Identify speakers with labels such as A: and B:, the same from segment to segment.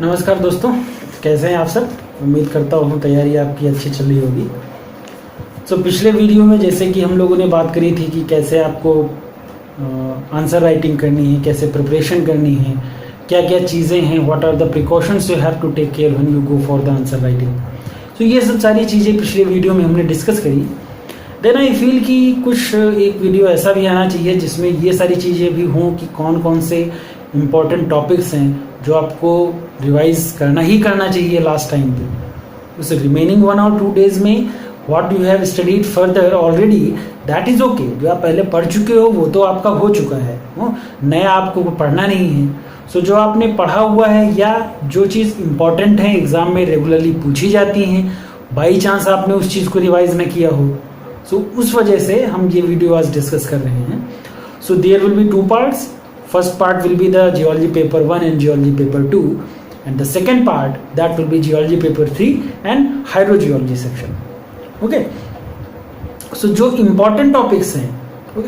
A: नमस्कार दोस्तों, कैसे हैं आप सब। उम्मीद करता हूँ तैयारी आपकी अच्छी चल रही होगी। तो पिछले वीडियो में जैसे कि हम लोगों ने बात करी थी कि कैसे आपको आंसर राइटिंग करनी है, कैसे प्रिपरेशन करनी है, क्या क्या चीज़ें हैं, what are the precautions you have to take care when you go for the answer writing. तो ये सब सारी चीज़ें पिछले वीडियो में हमने डिस्कस करी। देन आई फील कि कुछ एक वीडियो ऐसा भी आना चाहिए जिसमें ये सारी चीज़ें भी हों कि कौन कौन से इम्पोर्टेंट टॉपिक्स हैं जो आपको रिवाइज करना ही करना चाहिए लास्ट टाइम पे। उस रिमेनिंग 1 और 2 डेज में what you have studied further already, that is okay. जो आप पहले पढ़ चुके हो वो तो आपका हो चुका है, नया आपको पढ़ना नहीं है। सो जो आपने पढ़ा हुआ है या जो चीज़ इम्पॉर्टेंट है एग्ज़ाम में रेगुलरली पूछी जाती हैं, बाई चांस आपने उस चीज़ को रिवाइज न किया हो, सो उस वजह से हम ये वीडियो आज डिस्कस कर रहे हैं। So there will be 2 parts. First part will be the geology paper 1 and geology paper 2, and the second part that will be geology paper 3 and hydrogeology section. Okay, so जो important topics हैं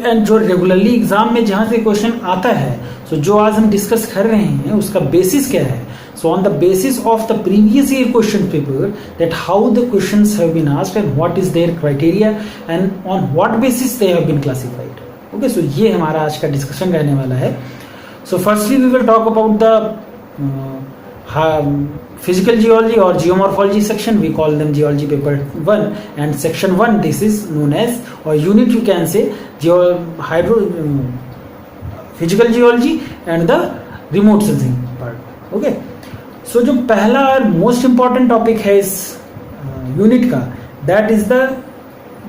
A: and जो regularly exam में जहाँ से question आता है, so जो आज हम discuss कर रहे हैं उसका basis क्या है। So on the basis of the previous year question paper, that how the questions have been asked and what is their criteria and on what basis they have been classified. Okay, so ये हमारा आज का discussion रहने वाला है। So firstly we will talk about the physical geology और geomorphology section. We call them geology paper 1 and section 1 this is known as, और unit you can say physical geology and the remote sensing part. Okay, so जो पहला और most important topic है इस unit का, that is the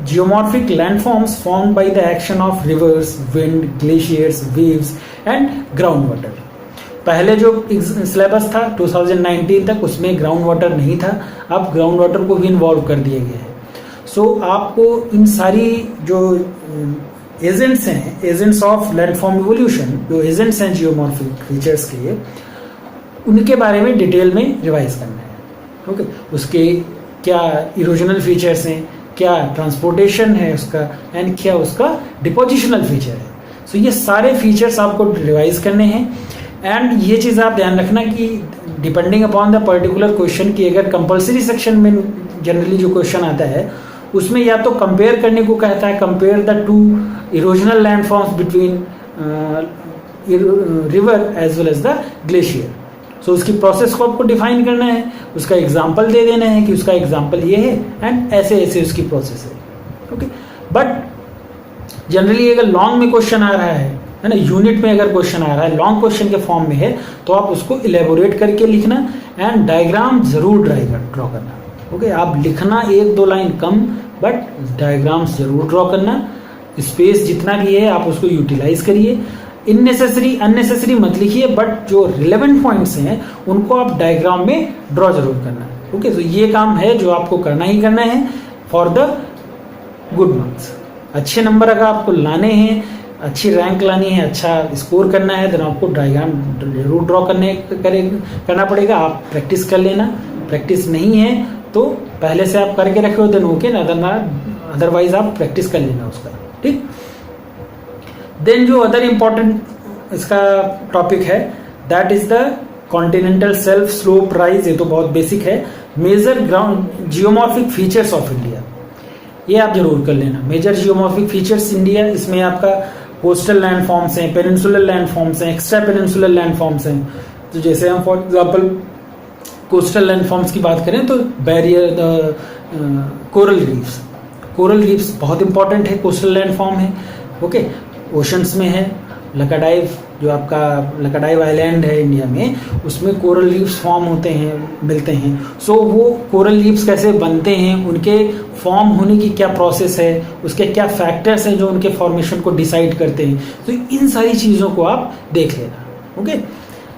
A: geomorphic landforms formed by the action of rivers, wind, glaciers, waves and groundwater। पहले जो syllabus था 2019 तक उसमें ग्राउंड वाटर नहीं था, अब ग्राउंड वाटर को भी इन्वॉल्व कर दिया गया है। सो आपको इन सारी जो एजेंट्स हैं, एजेंट्स ऑफ लैंडफॉर्म इवोल्यूशन, जो एजेंट्स हैं जियोमॉर्फिक फीचर्स के, उनके बारे में डिटेल में रिवाइज करना है। ओके, उसके क्या इरोजनल फीचर्स हैं, क्या ट्रांसपोर्टेशन है उसका, एंड क्या उसका डिपोजिशनल फीचर है। सो ये सारे फीचर्स आपको रिवाइज करने हैं। एंड ये चीज़ आप ध्यान रखना कि depending upon the particular question की, अगर कंपलसरी सेक्शन में जनरली जो क्वेश्चन आता है उसमें या तो कंपेयर करने को कहता है, compare the 2 erosional landforms between river as well as the glacier. So उसकी प्रोसेस को आपको डिफाइन करना है, उसका एग्जाम्पल दे देना है कि उसका एग्जाम्पल ये है एंड ऐसे ऐसे उसकी प्रोसेस है। ओके, बट जनरली अगर लॉन्ग में क्वेश्चन आ रहा है ना, यूनिट में अगर क्वेश्चन आ रहा है लॉन्ग क्वेश्चन के फॉर्म में है, तो आप उसको इलेबोरेट करके लिखना एंड डायग्राम जरूर ड्रॉ करना। ओके, आप लिखना 1-2 लाइन कम, बट डायग्राम्स जरूर ड्रॉ करना। स्पेस जितना भी है आप उसको यूटिलाइज करिए। अननेसेसरी मत लिखिए, बट जो रिलेवेंट पॉइंट्स हैं उनको आप डायग्राम में ड्रॉ जरूर करना। ओके, तो ये काम है जो आपको करना ही करना है फॉर द गुड मार्क्स। अच्छे नंबर अगर आपको लाने हैं, अच्छी रैंक लानी है, अच्छा स्कोर करना है, तो आपको डायग्राम जरूर ड्रॉ करना पड़ेगा। आप प्रैक्टिस कर लेना, प्रैक्टिस नहीं है तो पहले से आप करके रखे हो देन ओके, अदरवाइज आप प्रैक्टिस कर लेना उसका, ठीक। देन जो अदर इंपॉर्टेंट इसका टॉपिक है, that is the continental shelf slope rise. ये तो बहुत बेसिक है। Major ground geomorphic features of India, ये आप जरूर कर लेना। मेजर जियोमॉर्फिक फीचर्स इंडिया, इसमें आपका कोस्टल लैंडफॉर्म्स हैं, पेनिनसुलर लैंडफॉर्म्स हैं, एक्स्ट्रा पेनिनसुलर लैंडफॉर्म्स हैं। तो जैसे हम फॉर एग्जाम्पल कोस्टल लैंडफॉर्म्स की बात करें तो बैरियर, कोरल रीफ्स बहुत इंपॉर्टेंट है, कोस्टल लैंडफॉर्म है। ओके, ओशंस में है लकाडाइव, जो आपका लकाडाइव आइलैंड है इंडिया में, उसमें कोरल रीफ्स फॉर्म होते हैं, मिलते हैं। सो वो कोरल रीफ्स कैसे बनते हैं, उनके फॉर्म होने की क्या प्रोसेस है, उसके क्या फैक्टर्स हैं जो उनके फॉर्मेशन को डिसाइड करते हैं। तो इन सारी चीज़ों को आप देख लेना। ओके,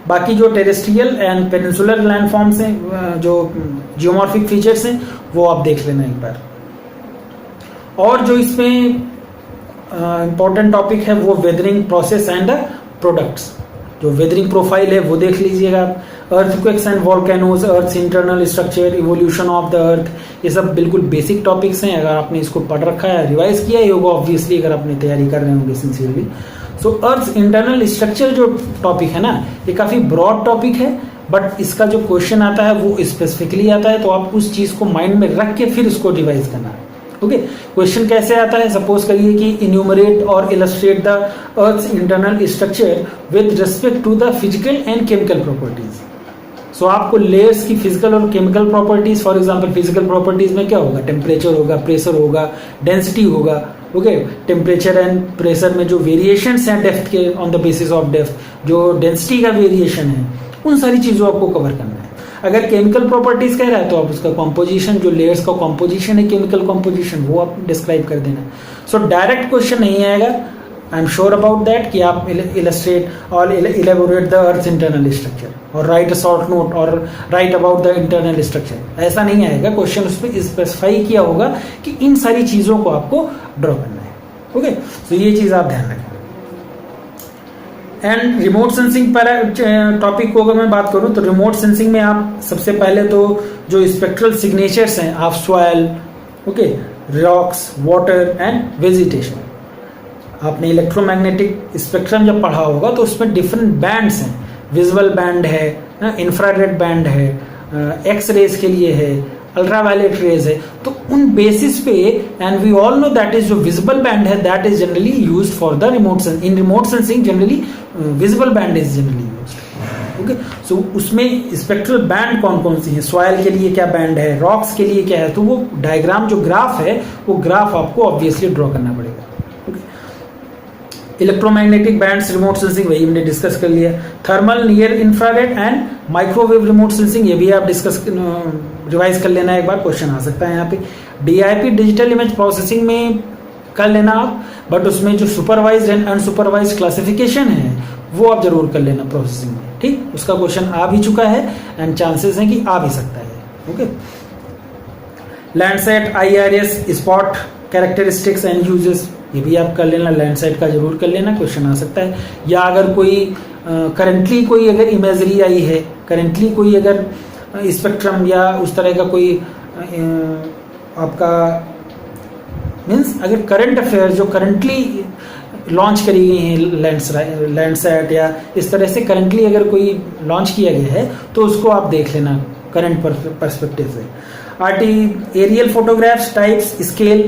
A: बाकी जो टेरेस्ट्रियल एंड पेनिनसुलर लैंडफॉर्म्स हैं, जो जियोमॉर्फिक फीचर्स हैं, वो आप देख लेना एक बार। और जो इसमें इम्पोर्टेंट टॉपिक है वो वेदरिंग प्रोसेस एंड प्रोडक्ट्स। जो वेदरिंग प्रोफाइल है वो देख लीजिएगा आप। Earthquakes and volcanoes, earth internal structure, evolution of the अर्थ, ये सब बिल्कुल बेसिक टॉपिक्स हैं। अगर आपने इसको पढ़ रखा है, रिवाइज किया ही होगा ऑब्वियसली, अगर आपने तैयारी कर रहे होंगे सिंसियरली। सो अर्थ इंटरनल स्ट्रक्चर जो टॉपिक है ना, ये काफ़ी ब्रॉड टॉपिक है बट इसका जो क्वेश्चन आता है वो स्पेसिफिकली आता है, तो आप उस चीज़ को माइंड में रख के फिर इसको रिवाइज करना है। ओके, क्वेश्चन कैसे आता है? सपोज करिए कि इन्यूमरेट और illustrate the earth's internal structure with respect to the physical and chemical properties. So आपको लेयर्स की फिजिकल और chemical properties, for example physical properties में क्या होगा? टेम्परेचर होगा, प्रेशर होगा, डेंसिटी होगा। ओके, टेम्परेचर एंड प्रेशर में जो वेरिएशंस हैं डेप्थ के, on the basis of depth, जो डेंसिटी का वेरिएशन है, उन सारी चीज़ों आपको कवर करना है। अगर केमिकल प्रॉपर्टीज कह रहा है तो आप उसका कॉम्पोजिशन, जो लेयर्स का कॉम्पोजिशन है, केमिकल कॉम्पोजिशन, वो आप डिस्क्राइब कर देना। सो डायरेक्ट क्वेश्चन नहीं आएगा, I am sure about that, कि आप इलस्ट्रेट और elaborate the earth internal structure और राइट अ शॉर्ट नोट और right about the internal structure, ऐसा नहीं आएगा। क्वेश्चन उसमें स्पेसिफाई किया होगा कि इन सारी चीज़ों को आपको ड्रॉ करना है। ओके, तो ये चीज़ आप ध्यान रखें। एंड रिमोट सेंसिंग पर टॉपिक को अगर मैं बात करूं तो रिमोट सेंसिंग में आप सबसे पहले तो जो स्पेक्ट्रल सिग्नेचर्स हैं of soil, okay, rocks, water and vegetation, आपने इलेक्ट्रोमैग्नेटिक स्पेक्ट्रम जब पढ़ा होगा तो उसमें डिफरेंट बैंड्स हैं। विजुअल बैंड है, इंफ्रारेड बैंड है, एक्स रेज के लिए है, अल्ट्रावायलेट रेज है। तो उन बेसिस पे, and we all know that is जो विजिबल बैंड है that is generally used for the remote sensing. In remote sensing generally visible band is generally used. Okay, so उसमें स्पेक्ट्रल बैंड कौन कौन सी है, सॉइल के लिए क्या बैंड है, रॉक्स के लिए क्या है, तो वो डायग्राम, जो ग्राफ है, वो ग्राफ आपको ऑब्वियसली ड्रॉ करना पड़ेगा। इलेक्ट्रोमैग्नेटिक बैंड्स रिमोट सेंसिंग, वही हमने डिस्कस कर लिया। Thermal, near infrared and microwave remote sensing, ये भी आप डिस्कस रिवाइज कर लेना, एक बार क्वेश्चन आ सकता है यहाँ पे। डीआईपी डिजिटल इमेज प्रोसेसिंग में कर लेना आप, बट उसमें जो सुपरवाइज्ड एंड अनसुपरवाइज्ड क्लासिफिकेशन है वो आप जरूर कर लेना प्रोसेसिंग में। ठीक, उसका क्वेश्चन आ भी चुका है एंड चांसेस हैं कि आ भी सकता है। Okay, Landsat, IRS, SPOT characteristics and uses, ये भी आप कर लेना, लैंडसेट का जरूर कर लेना, क्वेश्चन आ सकता है। या अगर कोई करंटली कोई अगर इमेजरी आई है, करंटली कोई अगर स्पेक्ट्रम या उस तरह का कोई आपका मीन्स अगर करंट अफेयर जो करंटली लॉन्च करी गई हैं, लैंडसेट या इस तरह से करंटली अगर कोई लॉन्च किया गया है तो उसको आप देख लेना करंट पर्सपेक्टिव से। Aerial photographs, types, scale,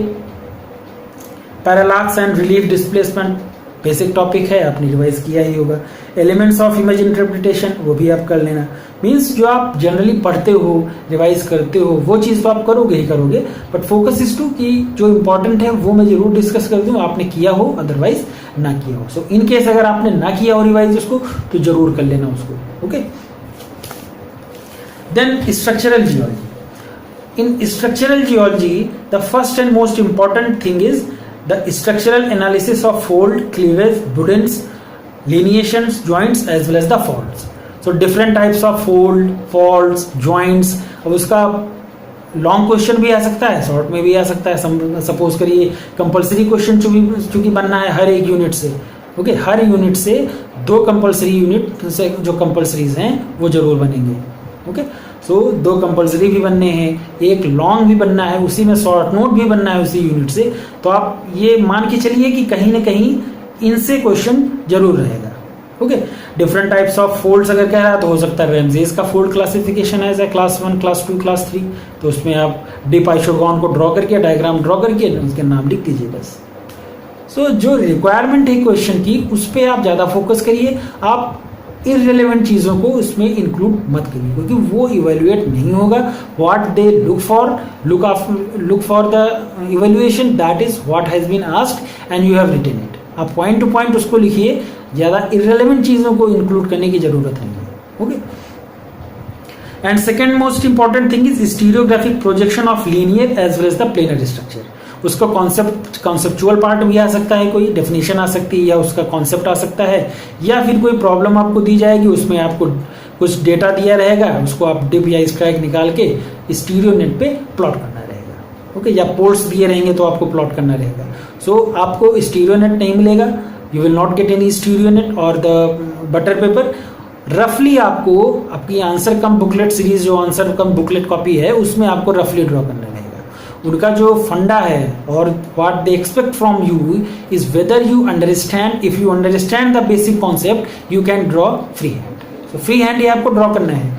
A: parallax and relief displacement, basic topic है, आपने रिवाइज किया ही होगा। एलिमेंट्स ऑफ इमेज इंटरप्रिटेशन, वो भी आप कर लेना। मीन्स जो आप जनरली पढ़ते हो, रिवाइज करते हो, वो चीज़ तो आप करोगे ही करोगे, बट फोकस इज टू कि जो इंपॉर्टेंट है वो मैं जरूर डिस्कस कर दूँ, आपने किया हो अदरवाइज ना किया हो। सो इन केस अगर आपने ना किया हो रिवाइज उसको, तो जरूर कर लेना उसको। Okay, then structural geology. In structural geology the first and most important thing is the structural analysis of fold, cleavage, buddens, lineations, joints as well as the faults. So different types of fold, faults, joints. अब उसका long question भी आ सकता है, short में भी आ सकता है। सपोज करिए कंपलसरी क्वेश्चन चूंकि बनना है हर एक यूनिट से। ओके, हर यूनिट से 2 कंपलसरी यूनिट से जो कंपलसरीज हैं वो जरूर बनेंगे। ओके, सो 2 कंपलसरी भी बनने हैं, एक लॉन्ग भी बनना है, उसी में शॉर्ट नोट भी बनना है उसी यूनिट से। तो आप ये मान के चलिए कि कहीं ना कहीं इनसे क्वेश्चन जरूर रहेगा। Okay, different types of folds अगर कह रहा है तो हो सकता है रैमजेस का फोल्ड क्लासिफिकेशन है, क्लास 1, क्लास 2, क्लास 3। तो उसमें आप डीप आइसोगोन को ड्रॉ करके, डायग्राम ड्रॉ करके उसके नाम लिख दीजिए बस। सो जो रिक्वायरमेंट है क्वेश्चन की, उस पर आप ज़्यादा फोकस करिए। आप इररिलेवेंट चीज़ों को उसमें इंक्लूड मत करिए, क्योंकि वो इवेल्युएट नहीं होगा। What they look for the evaluation, that is what has been asked and you have written it. आप पॉइंट टू पॉइंट उसको लिखिए, ज़्यादा इररिलेवेंट चीज़ों को इंक्लूड करने की जरूरत नहीं है। Okay, and second most important thing is stereographic projection of linear as well as the planar structure. उसका कॉन्सेप्चुअल पार्ट भी आ सकता है, कोई डेफिनेशन आ सकती है, या उसका कॉन्सेप्ट आ सकता है, या फिर कोई प्रॉब्लम आपको दी जाएगी, उसमें आपको कुछ डेटा दिया रहेगा, उसको आप डिप या स्ट्राइक निकाल के स्टीरियो नेट पे प्लॉट करना रहेगा। ओके, या पोल्स दिए रहेंगे तो आपको प्लॉट करना रहेगा। सो आपको स्टीरियो नेट नहीं मिलेगा, you will not get any stereo net और द बटर पेपर। रफली आपको आपकी आंसर कम बुकलेट सीरीज, जो आंसर कम बुकलेट कॉपी है, उसमें आपको रफली ड्रॉ करना रहेगा। उनका जो फंडा है और what they expect from you is whether you understand, if you understand the basic concept you can draw free hand. So free hand ये आपको ड्रॉ करना है।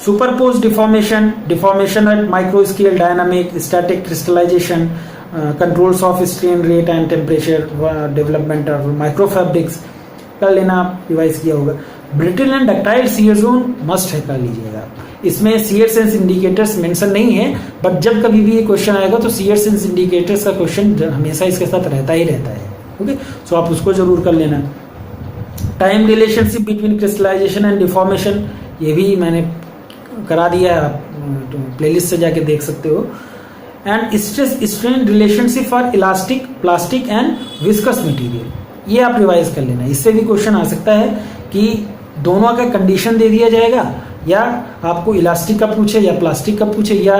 A: Superpose deformation, deformation at micro scale, dynamic, static crystallisation, controls of strain rate and temperature, development of micro fabrics कर लेना, revise किया होगा। Brittle and ductile shear zone must है, कर लीजिएगा। इसमें शियर सेंस इंडिकेटर्स मेंशन नहीं है, बट जब कभी भी ये क्वेश्चन आएगा तो शियर सेंस इंडिकेटर्स का क्वेश्चन हमेशा इसके साथ रहता ही रहता है। ओके, सो आप उसको जरूर कर लेना। Time relationship between crystallisation and deformation, ये भी मैंने करा दिया है, आप प्लेलिस्ट से जाके देख सकते हो। And stress strain relationship for elastic, plastic and viscous material, ये आप रिवाइज कर लेना। इससे भी क्वेश्चन आ सकता है कि दोनों का कंडीशन दे दिया जाएगा, या आपको इलास्टिक का पूछे या प्लास्टिक का पूछे या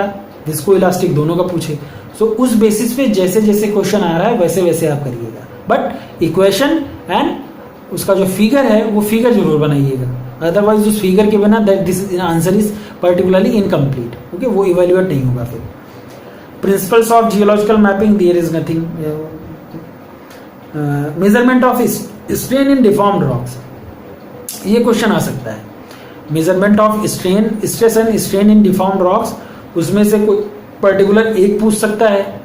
A: विस्को इलास्टिक, दोनों का पूछे। सो उस बेसिस पे जैसे जैसे क्वेश्चन आ रहा है वैसे वैसे आप करिएगा, बट इक्वेशन एंड उसका जो फिगर है वो फिगर जरूर बनाइएगा, अदरवाइज उस फिगर के बिना that this answer is particularly incomplete. Okay, वो इवेल्युएट नहीं होगा। फिर principles of geological mapping, there is nothing. Measurement of strain in deformed rocks, ये क्वेश्चन आ सकता है। Measurement of strain, stress and strain in deformed rocks, उसमें से कोई पर्टिकुलर एक पूछ सकता है,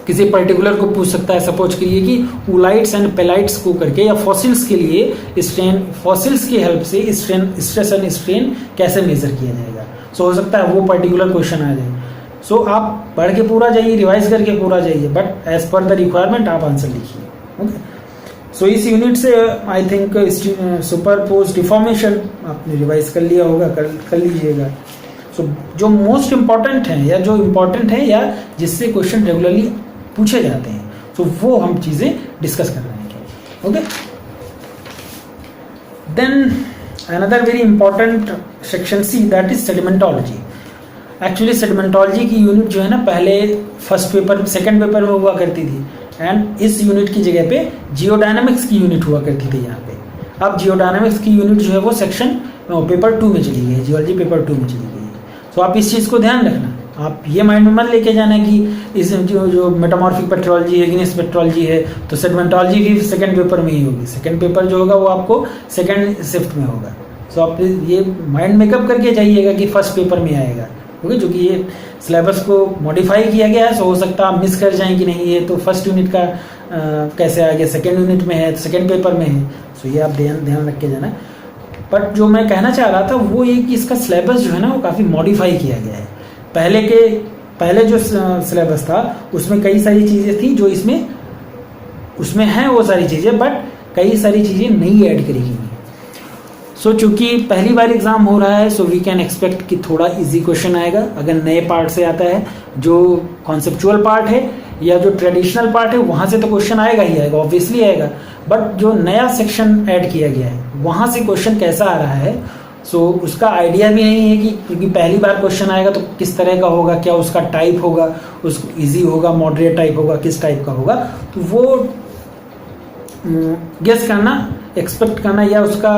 A: किसी पर्टिकुलर को पूछ सकता है। सपोज करिए कि ऊलाइट्स एंड पेलाइट्स को करके, या फॉसिल्स के लिए स्ट्रेन, फॉसिल्स की हेल्प से स्ट्रेन, स्ट्रेस एंड स्ट्रेन कैसे मेजर किया जाएगा। सो हो सकता है वो पर्टिकुलर क्वेश्चन आ जाए। सो आप पढ़ के पूरा जाइए, रिवाइज करके पूरा जाइए, but as per the requirement आप आंसर लिखिए। ओके, सो इस यूनिट से आई थिंक सुपरपोज डिफॉर्मेशन आपने रिवाइज कर लिया होगा, कर लीजिएगा। सो जो मोस्ट इंपॉर्टेंट है, या जो इम्पोर्टेंट है, या जिससे क्वेश्चन रेगुलरली पूछे जाते हैं, सो वो हम चीज़ें डिस्कस कर रहे हैं। Okay, then another very important section C, that is sedimentology. Actually sedimentology की यूनिट जो है ना, पहले फर्स्ट पेपर, सेकंड पेपर में हुआ करती थी, एंड इस यूनिट की जगह पे जियोडायनामिक्स की यूनिट हुआ करती थी यहाँ पे। अब जियोडायनामिक्स की यूनिट जो है वो सेक्शन पेपर 2 में चली गई है, जियोलॉजी पेपर 2 में चली गई है। सो आप इस चीज़ को ध्यान रखना, आप ये माइंड में मत लेके जाना कि इस जो मेटामॉर्फिक पेट्रोलॉजी है, इग्नियस पेट्रोलॉजी है, तो सेडिमेंटोलॉजी भी सेकंड पेपर में ही होगी। सेकंड पेपर जो होगा वो आपको सेकंड शिफ्ट में होगा। सो आप ये माइंड मेकअप करके जाइएगा कि फर्स्ट पेपर में आएगा। ओके, जो कि ये सिलेबस को मॉडिफाई किया गया है, सो हो सकता है आप मिस कर जाएं कि नहीं ये तो फर्स्ट यूनिट का कैसे आ गया, सेकेंड यूनिट में है, सेकेंड पेपर में है। सो ये आप ध्यान रख के जाना। बट जो मैं कहना चाह रहा था वो ये कि इसका सिलेबस जो है ना वो काफ़ी मॉडिफाई किया गया है। पहले जो सिलेबस था उसमें कई सारी चीज़ें थी जो उसमें हैं वो सारी चीज़ें, बट कई सारी चीज़ें नई ऐड करी गई हैं। सो चूंकि पहली बार एग्जाम हो रहा है, सो वी कैन एक्सपेक्ट कि थोड़ा इजी क्वेश्चन आएगा। अगर नए पार्ट से आता है, जो कॉन्सेप्चुअल पार्ट है या जो ट्रेडिशनल पार्ट है, वहाँ से तो क्वेश्चन आएगा ही आएगा, ऑब्वियसली आएगा। बट जो नया सेक्शन ऐड किया गया है वहाँ से क्वेश्चन कैसा आ रहा है, सो उसका आइडिया भी नहीं है कि क्योंकि पहली बार क्वेश्चन आएगा तो किस तरह का होगा, क्या उसका टाइप होगा, उसको ईजी होगा, मॉडरेट टाइप होगा, किस टाइप का होगा, तो वो गेस करना, एक्सपेक्ट करना या उसका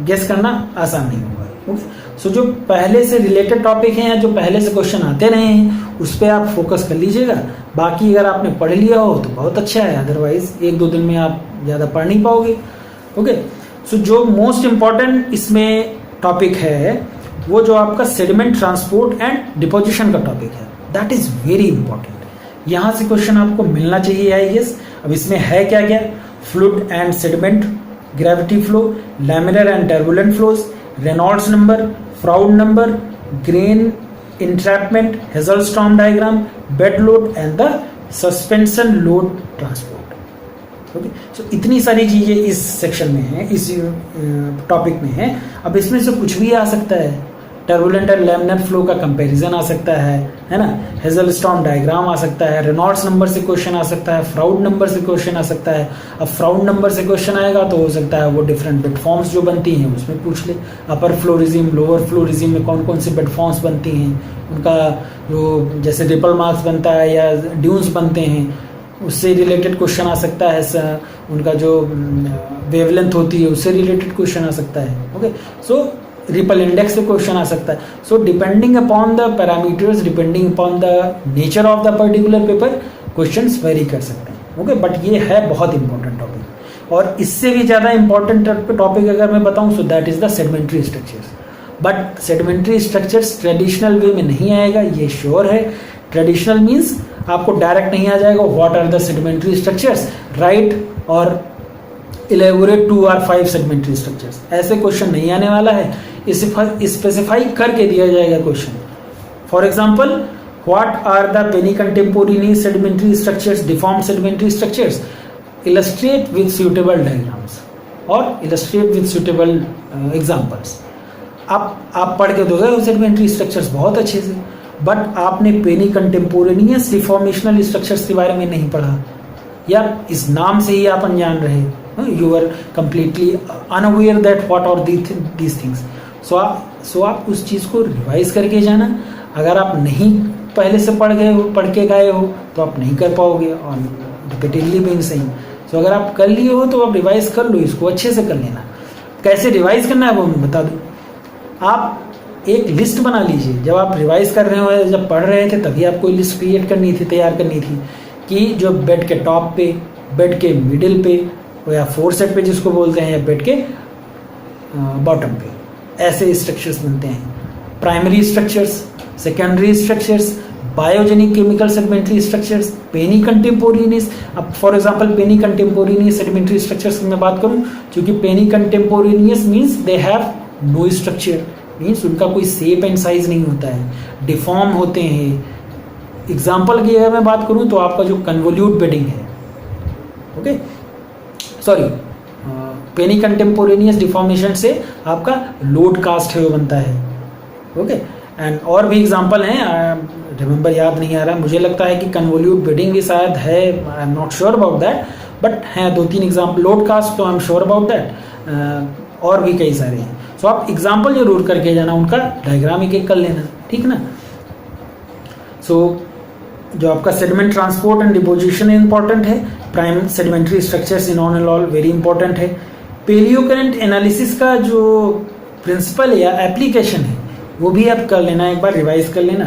A: गेस करना आसान नहीं होगा। ओके, सो जो पहले से रिलेटेड टॉपिक हैं या जो पहले से क्वेश्चन आते रहे हैं उस पर आप फोकस कर लीजिएगा। बाकी अगर आपने पढ़ लिया हो तो बहुत अच्छा है, अदरवाइज 1-2 दिन में आप ज़्यादा पढ़ नहीं पाओगे। ओके, सो जो मोस्ट इम्पॉर्टेंट इसमें टॉपिक है वो जो आपका सेडिमेंट ट्रांसपोर्ट एंड डिपोजिशन का टॉपिक है, दैट इज़ वेरी इंपॉर्टेंट। यहाँ से क्वेश्चन आपको मिलना चाहिए आई गेस। अब इसमें है क्या क्या, fluid and sediment, gravity flow, laminar and turbulent flows, Reynolds number, Froude number, grain entrapment, Hjulstrom diagram, bed load and the suspension load transport. Okay, so इतनी सारी चीजें इस सेक्शन में है, इस टॉपिक में है। अब इसमें से कुछ भी आ सकता है, टर्बुलेंट एंड लैमिनर फ्लो का कंपैरिजन आ सकता है ना, हेजलस्टॉर्म डायग्राम आ सकता है, रेनॉल्ड्स नंबर से क्वेश्चन आ सकता है, फ्राउड नंबर से क्वेश्चन आ सकता है। अब फ्राउड नंबर से क्वेश्चन आएगा तो हो सकता है वो डिफरेंट बेड फॉर्म्स जो बनती हैं उसमें पूछ ले, upper flow regime, lower flow regime में कौन कौन सी बेड फॉर्म्स बनती हैं, उनका जो जैसे रिपल मार्क्स बनता है या ड्यून्स बनते हैं उससे रिलेटेड क्वेश्चन आ सकता है, उनका जो वेवलेंथ होती है उससे रिलेटेड क्वेश्चन आ सकता है। ओके, सो रिपल इंडेक्स से क्वेश्चन आ सकता है। So depending upon the parameters, depending upon the nature of the particular paper, questions very कर सकते हैं। ओके, बट ये है बहुत इंपॉर्टेंट टॉपिक। और इससे भी ज़्यादा इंपॉर्टेंट टॉपिक अगर मैं बताऊं so that is the sedimentary structures. But sedimentary structures traditional way में नहीं आएगा, ये श्योर है। ट्रेडिशनल मीन्स आपको डायरेक्ट नहीं आ जाएगा what are the sedimentary structures, right और इलेबोरेट 2 or 5 सेडिमेंट्री स्ट्रक्चर्स, ऐसे क्वेश्चन नहीं आने वाला है। इसे स्पेसिफाई करके दिया जाएगा question. For example, what are the penecontemporaneous sedimentary structures, deformed sedimentary structures, illustrate with suitable diagrams और इलस्ट्रेट विद सुटेबल एग्जाम्पल्स। आप पढ़ के दोगे वो सेडिमेंट्री स्ट्रक्चर्स बहुत अच्छे से, बट आपने पेनी कंटेम्पोरेनियस डिफॉर्मेशनल स्ट्रक्चर्स के बारे में नहीं पढ़ा, या इस नाम से ही आप अनजान रहे, you are completely unaware that what are these things. So आप उस चीज़ को रिवाइज करके जाना। अगर आप नहीं पहले से पढ़ के गए हो तो आप नहीं कर पाओगे, और रिपीटेडली भी सही। सो अगर आप कर लिए हो तो आप रिवाइज कर लो, इसको अच्छे से कर लेना। कैसे रिवाइज करना है वो मैं बता दूँ। आप एक लिस्ट बना लीजिए, जब आप रिवाइज कर रहे हो, जब पढ़ रहे थे तभी आपको लिस्ट क्रिएट करनी थी, तैयार करनी थी, कि जो बेड के टॉप पे, बेड के मिडिल पे, या फोर सेट पे जिसको बोलते हैं, या बेड के बॉटम पे, ऐसे स्ट्रक्चर्स बनते हैं। Primary structures, secondary structures, biogenic chemical sedimentary structures, penecontemporaneous. अब for example penecontemporaneous sedimentary structures की मैं बात करूं, क्योंकि penecontemporaneous means they have no structure, means उनका कोई शेप एंड साइज नहीं होता है, डिफॉर्म होते हैं। एग्जाम्पल की अगर मैं बात करूं तो आपका जो कन्वोल्यूट बेडिंग है, ओके, सॉरी, पेनी कंटेम्पोरेनियस डिफॉर्मेशन से आपका लोड कास्ट है वो बनता है, ओके। एंड और भी एग्जांपल हैं, रिमेंबर याद नहीं आ रहा, मुझे लगता है कि कन्वोल्यूट बेडिंग भी शायद है, I am not sure about that, but हैं 2-3 एग्जाम्पल। लोड कास्ट तो I am sure about that, और भी कई सारे हैं। सो आप एग्जाम्पल जरूर करके जाना, उनका डायग्राम एक कर लेना, ठीक ना। सो जो आपका sediment transport and deposition important है, prime sedimentary structures in on and all very important है। पेलियोकरेंट एनालिसिस का जो प्रिंसिपल या एप्लीकेशन है वो भी आप कर लेना, एक बार रिवाइज कर लेना।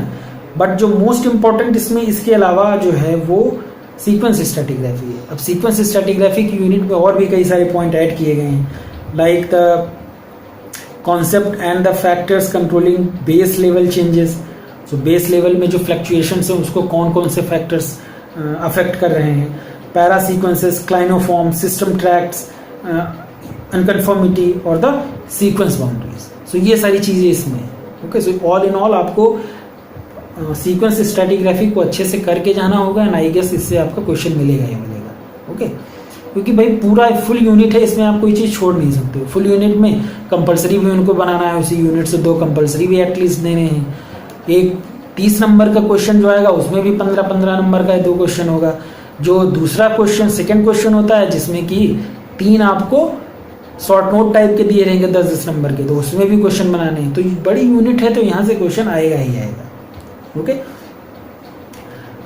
A: बट जो मोस्ट इंपॉर्टेंट इसमें इसके अलावा जो है वो सीक्वेंस स्ट्रैटिग्राफी है। अब सीक्वेंस स्ट्रैटिग्राफी की यूनिट में और भी कई सारे पॉइंट ऐड किए गए हैं, like the concept and the factors controlling base level changes. So base level में जो फ्लक्चुएशंस हैं उसको कौन कौन से फैक्टर्स अफेक्ट कर रहे हैं, para sequences, क्लाइनोफॉर्म, system tracts, unconformity और द सीक्वेंस बाउंड्रीज। सो ये सारी चीज़ें इसमें, okay. So all in all आपको सीक्वेंस स्ट्रैटिग्राफी को अच्छे से करके जाना होगा, एंड आई गेस इससे आपका क्वेश्चन मिलेगा ही मिलेगा, ओके। क्योंकि भाई पूरा फुल यूनिट है, इसमें आप कोई चीज़ छोड़ नहीं सकते। फुल यूनिट में कंपलसरी भी उनको बनाना है, उसी यूनिट से 2 कंपलसरी भी एटलीस्ट देने हैं। एक 30 नंबर का क्वेश्चन जो आएगा उसमें भी 15-15 नंबर का 2 क्वेश्चन होगा। जो दूसरा क्वेश्चन, सेकंड क्वेश्चन होता है, जिसमें कि 3 आपको शॉर्ट नोट टाइप के दिए रहेंगे 10-10 नंबर के, तो उसमें भी क्वेश्चन बनाने हैं। तो बड़ी यूनिट है, तो यहाँ से क्वेश्चन आएगा ही आएगा, ओके।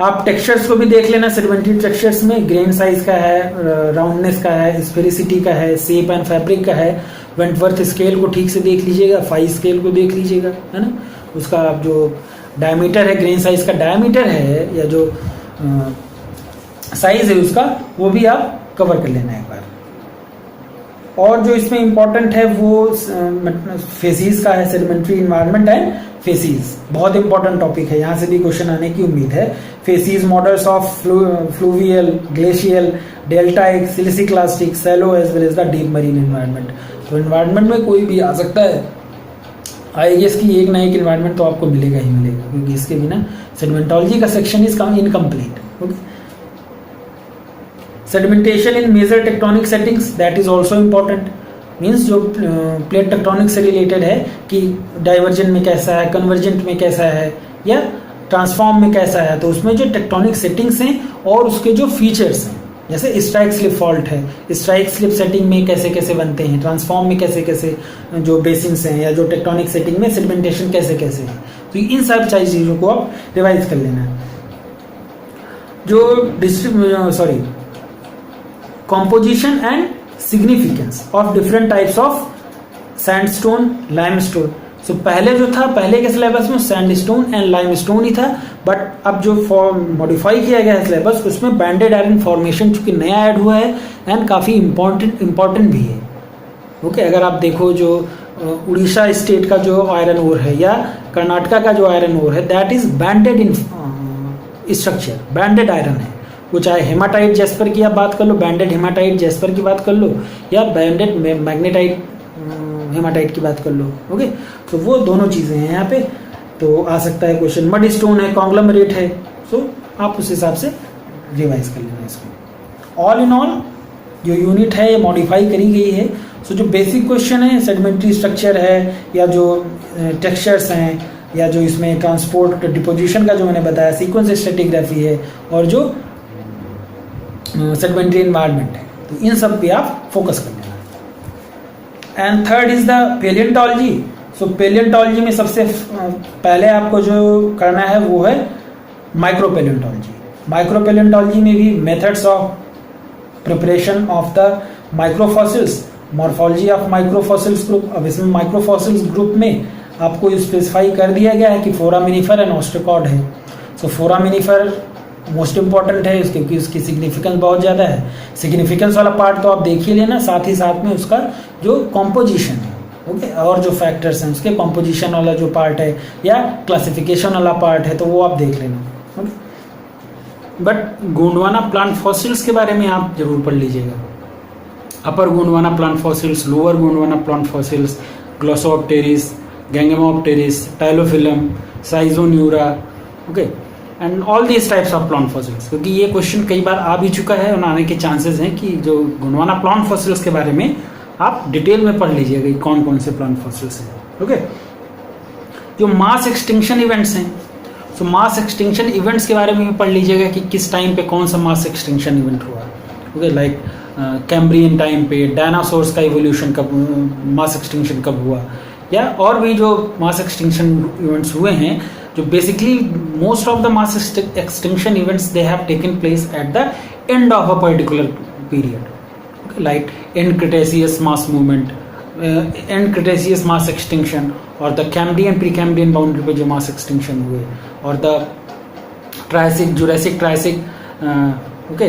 A: आप टेक्सचर्स को भी देख लेना। सेडिमेंट्री टेक्सचर्स में ग्रेन साइज का है, राउंडनेस का है, स्फेरिसिटी का है, शेप एंड फैब्रिक का है। वेंटवर्थ स्केल को ठीक से देख लीजिएगा, फाई स्केल को देख लीजिएगा, है ना। उसका जो डायमीटर है, ग्रेन साइज का डायमीटर है, या जो साइज है उसका, वो भी आप कवर कर लेना एक बार। और जो इसमें इंपॉर्टेंट है वो फेसिस का है, सेडिमेंट्री इन्वायरमेंट एंड फेसिस, बहुत इंपॉर्टेंट टॉपिक है, यहाँ से भी क्वेश्चन आने की उम्मीद है। Facies models of fluvial, glacial, deltaic, siliciclastic, shallow as well as the deep marine environment. तो इन्वायरमेंट में कोई भी आ सकता है, आई गेस की एक ना एक इन्वायरमेंट तो आपको मिलेगा ही मिलेगा, क्योंकि इसके बिना सेडिमेंटोलॉजी का section is incomplete, okay. Sedimentation in major tectonic settings, that is also important. Means जो प्लेट टेक्टोनिक से रिलेटेड है, कि डाइवर्जेंट में कैसा है, कन्वर्जेंट में कैसा है, या ट्रांसफॉर्म में कैसा है, तो उसमें जो टेक्टोनिक सेटिंग्स हैं और उसके जो फीचर्स हैं, जैसे स्ट्राइक स्लिप फॉल्ट है, स्ट्राइक स्लिप सेटिंग में कैसे कैसे बनते हैं, ट्रांसफॉर्म में कैसे कैसे जो बेसिन्स हैं, या जो टेक्टोनिक सेटिंग में सेडिमेंटेशन कैसे कैसे है, तो इन सब चीज़ों को आप रिवाइज कर लेना है। जो composition and significance of different types of sandstone, limestone। सो पहले जो था, पहले के सिलेबस में सैंडस्टोन एंड लाइमस्टोन ही था, बट अब जो मॉडिफाई किया गया है सिलेबस, उसमें बैंडेड आयरन फॉर्मेशन चूंकि नया ऐड हुआ है एंड काफ़ी इम्पॉर्टेंट भी है। ओके, अगर आप देखो जो उड़ीसा स्टेट का जो आयरन ओर है या कर्नाटका का जो आयरन ओर है, that is banded in structure, banded iron है। वो चाहे हेमाटाइट जेस्पर की आप बात कर लो, बैंडेड हेमाटाइट जेस्पर की बात कर लो, या बैंडेड मैग्नेटाइट हेमाटाइट की बात कर लो। ओके, तो वो दोनों चीज़ें हैं यहाँ पे, तो आ सकता है क्वेश्चन। मड स्टोन है, कॉन्ग्लोमरेट है, सो आप उस हिसाब से रिवाइज कर लेना इसको। ऑल इन ऑल जो यूनिट है ये मॉडिफाई करी गई है। सो जो बेसिक क्वेश्चन है, सेडिमेंट्री स्ट्रक्चर है, या जो टेक्सचर्स हैं, या जो इसमें ट्रांसपोर्ट डिपोजिशन का जो मैंने बताया, सीक्वेंस स्ट्रेटिग्राफी है, और जो सेडिमेंट्री एनवायरनमेंट है, तो इन सब पे आप फोकस कर लेना। And third is the palaeontology. So palaeontology में सबसे पहले आपको जो करना है वो है माइक्रोपेलियोंटोलॉजी। माइक्रोपेलियोंटोलॉजी में भी methods of preparation of the microfossils, morphology of microfossils group. अब इसमें माइक्रोफॉसिल्स ग्रुप में आपको स्पेसिफाई कर दिया गया है कि फोरामिनिफर एंड ऑस्ट्रोकॉड है। सो फोरामिनिफर मोस्ट इंपॉर्टेंट है क्योंकि उसकी सिग्निफिकेंस बहुत ज़्यादा है। सिग्निफिकेंस वाला पार्ट तो आप देख ही लेना, साथ ही साथ में उसका जो कॉम्पोजिशन है, ओके, और जो फैक्टर्स हैं उसके कॉम्पोजिशन वाला जो पार्ट है या क्लासिफिकेशन वाला पार्ट है, तो वो आप देख लेना। Okay, but Gondwana plant fossils के बारे में आप जरूर पढ़ लीजिएगा। Upper Gondwana plant fossils, lower Gondwana plant fossils, Glossopteris, Gangamopteris, Ptilophyllum, Schizoneura, okay, and all these types of plant fossils. क्योंकि ये क्वेश्चन कई बार आ भी चुका है और आने के चांसेस हैं कि जो गोंडवाना प्लांट फॉसिल्स के बारे में आप डिटेल में पढ़ लीजिएगा कि कौन कौन से प्लांट फॉसिल्स हैं। ओके, जो मास एक्सटिंक्शन इवेंट्स हैं, सो मास एक्सटिंक्शन इवेंट्स के बारे में भी पढ़ लीजिएगा कि किस टाइम पे कौन सा मास एक्सटिंक्शन इवेंट हुआ। ओके, लाइक कैम्ब्रियन टाइम पे डायनासोर्स का इवोल्यूशन कब, मास एक्सटिंक्शन कब हुआ, या और भी जो मास एक्सटिंक्शन इवेंट्स हुए हैं, जो basically most of the mass extinction events they have taken place at the end of a particular period, like end Cretaceous mass movement, end Cretaceous mass extinction, और the Cambrian pre Cambrian boundary पे जो mass extinction हुए, और the Triassic, Jurassic, Triassic, okay,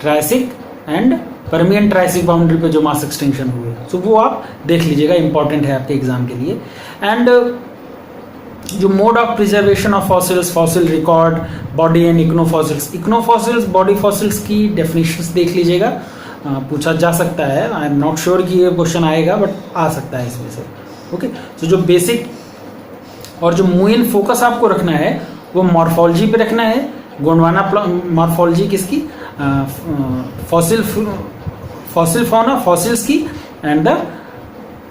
A: Triassic and Permian Triassic boundary पे जो mass extinction हुए। सो वो आप देख लीजिएगा, इंपॉर्टेंट है आपके एग्जाम के लिए। एंड जो mode of preservation of fossils, fossil record, body and ichnofossils. Ichnofossils, body fossils की डेफिनेशंस देख लीजिएगा, पूछा जा सकता है। आई एम नॉट श्योर कि ये क्वेश्चन आएगा, बट आ सकता है इसमें से। ओके, तो जो बेसिक और जो मेन फोकस आपको रखना है वो मॉर्फोलॉजी पे रखना है। गोंडवाना मॉर्फोलॉजी किसकी, फॉसिल फौना, फॉसिल्स की, एंड द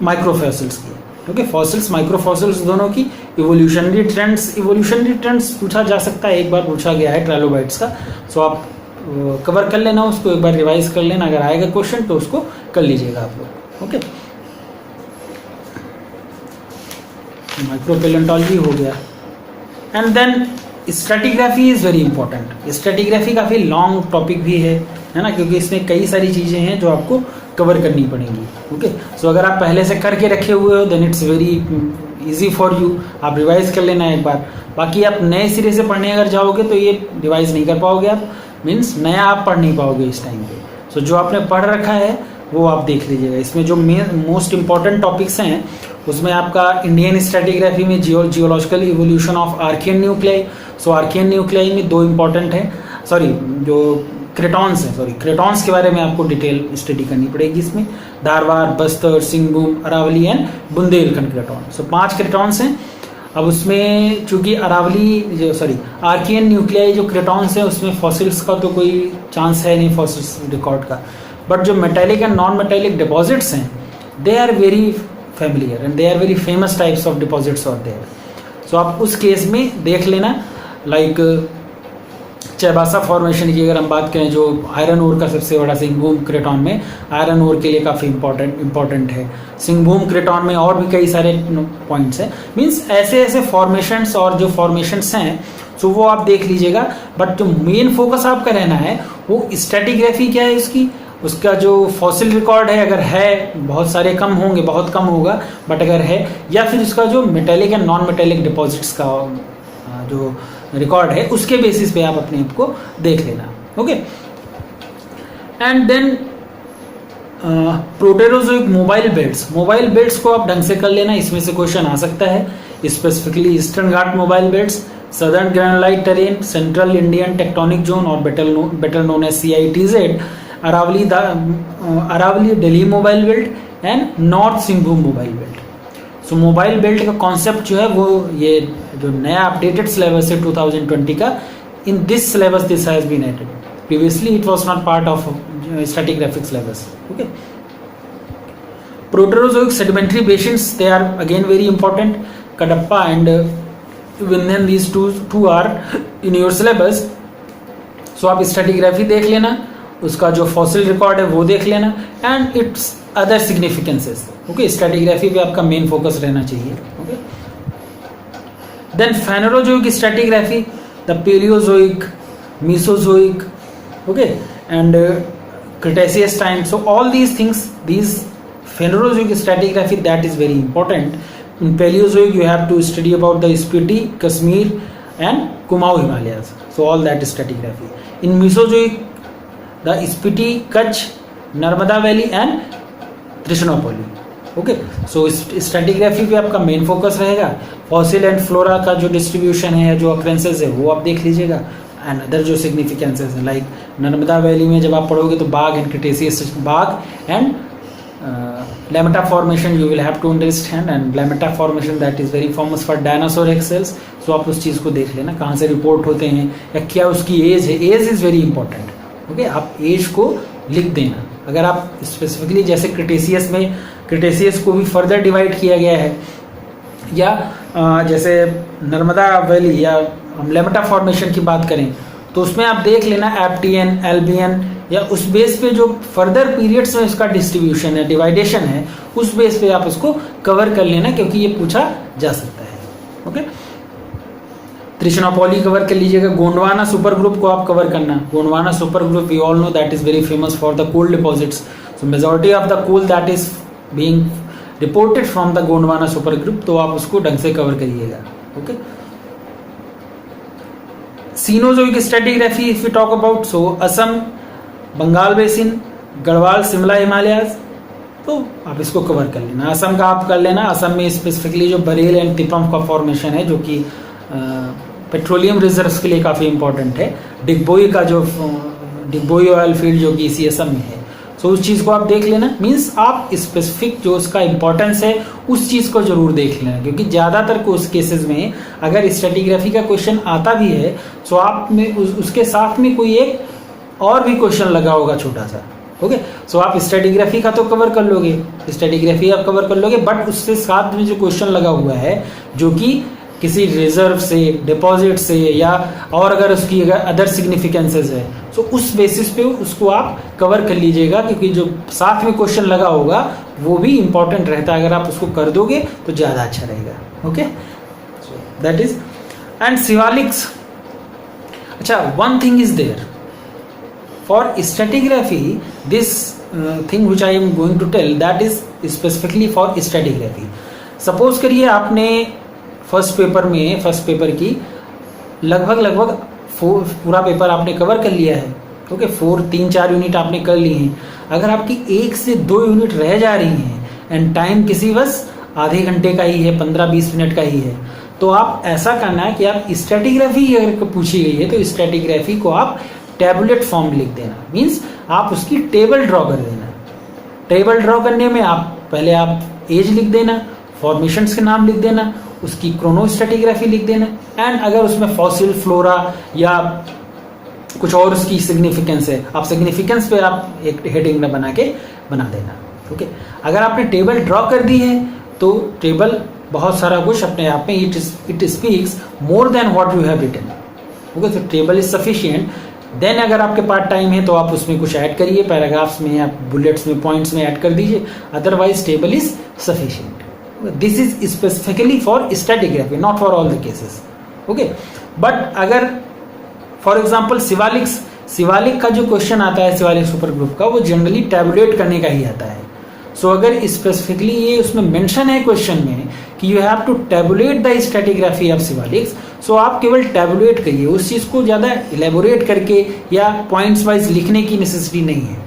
A: माइक्रोफॉसिल्स की। ओके, फॉसिल्स माइक्रोफॉसिल्स दोनों की। इवोल्यूशनरी ट्रेंड्स पूछा जा सकता है, एक बार पूछा गया है ट्राइलोबाइट्स का। सो आप कवर कर लेना उसको, एक बार रिवाइज कर लेना, अगर आएगा क्वेश्चन तो उसको कर लीजिएगा आप लोग। ओके, माइक्रोपेलेंटोलॉजी हो गया। And then stratigraphy is very important. Stratigraphy काफ़ी लॉन्ग टॉपिक भी है ना, क्योंकि इसमें कई सारी चीज़ें हैं जो आपको कवर करनी पड़ेंगी। ओके, सो अगर आप पहले से करके रखे हुए हो then it's very easy for you, आप रिवाइज कर लेना एक बार। बाकी आप नए सिरे से पढ़ने अगर जाओगे तो ये रिवाइज नहीं कर पाओगे आप, मीन्स नया आप पढ़ नहीं पाओगे इस टाइम पे। सो जो आपने पढ़ रखा है वो आप देख लीजिएगा। इसमें जो मोस्ट इंपॉर्टेंट टॉपिक्स हैं उसमें आपका इंडियन स्ट्रेटिग्राफी में geological evolution of Archaean nuclei. So Archaean nuclei में दो इंपॉर्टेंट हैं, सॉरी जो क्रेटॉन्स हैं, सॉरी क्रेटॉन्स के बारे में आपको डिटेल स्टडी करनी पड़ेगी इसमें। Dharwad, Bastar, Singhbhum, Aravalli and Bundelkhand craton. So 5 cratons हैं। अब उसमें चूंकि आर्कियन न्यूक्लियाई जो क्रेटॉन्स हैं उसमें फॉसिल्स का तो कोई चांस है नहीं, फॉसिल्स रिकॉर्ड का, बट जो metallic and non metallic deposits हैं they are very familiar and they are very famous types of deposits और देयर। सो आप उस केस में देख लेना, लाइक चैबासा फॉर्मेशन की अगर हम बात करें, जो आयरन ओर का सबसे बड़ा सिंहभूम क्रेटॉन में आयरन ओर के लिए काफ़ी इंपॉर्टेंट है। सिंहभूम क्रेटॉन में और भी कई सारे पॉइंट्स हैं, मीन्स ऐसे ऐसे फॉर्मेशंस और जो फॉर्मेशंस हैं सो वो आप देख लीजिएगा। बट जो मेन फोकस आपका रहना है वो स्ट्रेटिग्राफी क्या है उसकी, उसका जो फॉसिल रिकॉर्ड है, अगर है, बहुत सारे कम होंगे, बहुत कम होगा, बट अगर है, या फिर उसका जो metallic and non metallic deposits का जो रिकॉर्ड है उसके बेसिस पे आप अपने आप को देख लेना। Okay, and then Proterozoic mobile belts को आप ढंग से कर लेना, इसमें से क्वेश्चन आ सकता है। Specifically eastern Ghat mobile belts, southern granite terrain, central Indian tectonic zone और better known as CITZ, Aravalli Delhi mobile belt and north Singhbhum mobile belt. So mobile belt का कॉन्सेप्ट जो है वो ये जो नया अपडेटेड सिलेबस है 2020 का, in this syllabus this has been added, previously it was not part of stratigraphic syllabus. Okay, proterozoic sedimentary basins, they are again very important. Kadapa and Vindhyan, these two are in your syllabus. So आप stratigraphy देख लेना, उसका जो fossil record है वो देख लेना and its other significances. Okay, stratigraphy पे आपका मेन फोकस रहना चाहिए। Okay, then Phanerozoic stratigraphy, the Palaeozoic, Mesozoic, okay, and Cretaceous time. So all these things, these Phanerozoic stratigraphy, that is very important. In Paleozoic you have to study about the Spiti, Kashmir and Kumaon Himalayas. So all that is stratigraphy. In Mesozoic, the Spiti, Kutch, Narmada Valley and Trichinopoli. Okay, so stratigraphy पे आपका main focus रहेगा। Fossil and flora का जो distribution है, जो occurrences है, वो आप देख लीजिएगा एंड अदर जो सिग्निफिकेंसेस हैं, लाइक नर्मदा वैली में जब आप पढ़ोगे तो Bagh and Cretaceous Bagh and Lameta formation you will have to understand, and Lameta formation that is very famous for dinosaur cells. So आप उस चीज़ को देख लेना, कहाँ से रिपोर्ट होते हैं या क्या उसकी एज है। Age is very important. Okay, आप एज को लिख देना। अगर आप स्पेसिफिकली जैसे क्रिटेशियस को भी फर्दर डिवाइड किया गया है, या जैसे नर्मदा वैली या हम लेमेटा फॉर्मेशन की बात करें तो उसमें आप देख लेना एप्टियन, एल्बियन, या उस बेस पे जो फर्दर पीरियड्स में इसका डिस्ट्रीब्यूशन है, डिवाइडेशन है, उस बेस पे आप उसको कवर कर लेना, क्योंकि ये पूछा जा सकता है। ओके, त्रिशनोपोली कवर कर लीजिएगा। गोंडवाना सुपर ग्रुप को आप कवर करना। Gondwana super group we all know that is very famous for the coal deposits. So majority of the coal that is being reported from the Gondwana super group, तो आप उसको ढंग से कवर करिएगा। Okay, Cenozoic stratigraphy if you talk about, so Assam, Bengal basin, Garhwal, Shimla Himalayas, तो आप इसको cover कर लेना। असम का आप कर लेना। असम में स्पेसिफिकली जो बरेल एंड तिपम का फॉर्मेशन है, जो कि पेट्रोलियम रिजर्व्स के लिए काफ़ी इंपॉर्टेंट है। डिगबोई का जो डिगबोई ऑयल फील्ड जो कि इसी असम में है, सो उस चीज़ को आप देख लेना। मीन्स आप स्पेसिफिक जो उसका इंपॉर्टेंस है उस चीज़ को जरूर देख लेना, क्योंकि ज़्यादातर उस केसेस में अगर स्ट्रेटिग्राफी का क्वेश्चन आता भी है तो आप में उसके साथ में कोई एक और भी क्वेश्चन लगा होगा छोटा सा। ओके, सो आप स्ट्रेटिग्राफी का तो कवर कर लोगे, स्ट्रेटिग्राफी आप कवर कर लोगे, बट उससे साथ में जो क्वेश्चन लगा हुआ है जो कि किसी रिजर्व से, डिपॉजिट से, या और अगर उसकी अगर अदर सिग्निफिकेंसेस है, तो उस बेसिस पे उसको आप कवर कर लीजिएगा, क्योंकि जो साथ में क्वेश्चन लगा होगा वो भी इंपॉर्टेंट रहता है। अगर आप उसको कर दोगे तो ज़्यादा अच्छा रहेगा। Okay, so that is end Siwaliks. अच्छा, one thing is there for stratigraphy, this thing which I am going to tell, that is specifically for stratigraphy. Suppose करिए आपने फर्स्ट पेपर की लगभग पूरा पेपर आपने कवर कर लिया है। ओके, 3-4 यूनिट आपने कर ली हैं। अगर आपकी 1 से 2 यूनिट रह जा रही हैं एंड टाइम किसी बस आधे घंटे का ही है, 15-20 मिनट का ही है, तो आप ऐसा करना है कि आप स्ट्रेटिग्राफी अगर पूछी गई है तो स्ट्रेटिग्राफी को आप टैबुलेट फॉर्म लिख देना। मीन्स आप उसकी टेबल ड्रॉ कर देना। टेबल ड्रॉ करने में आप पहले आप एज लिख देना, फॉर्मेशंस के नाम लिख देना, उसकी क्रोनोस्ट्रेटिग्राफी लिख देना, एंड अगर उसमें फॉसिल, फ्लोरा या कुछ और उसकी सिग्निफिकेंस है, आप सिग्निफिकेंस पे आप एक हेडिंग में बना देना। ओके, अगर आपने टेबल ड्रॉ कर दी है तो टेबल बहुत सारा कुछ अपने आप में it speaks more than what you have written. Okay, तो टेबल इज सफिशिएंट। देन अगर आपके पास टाइम है तो आप उसमें कुछ ऐड करिए, पैराग्राफ्स में या बुलेट्स में, पॉइंट्स में ऐड कर दीजिए, otherwise table is sufficient. This is specifically for stratigraphy, not for all the cases. Okay, but अगर for example शिवालिक का जो क्वेश्चन आता है शिवालिक सुपर ग्रुप का, वो जनरली टैबुलेट करने का ही आता है। सो अगर स्पेसिफिकली ये उसमें मेंशन है क्वेश्चन में कि you have to tabulate the stratigraphy of Siwaliks, so आप केवल टैबुलेट करिए, उस चीज़ को ज़्यादा इलेबोरेट करके या पॉइंट्स वाइज लिखने की नेसेसिटी नहीं है।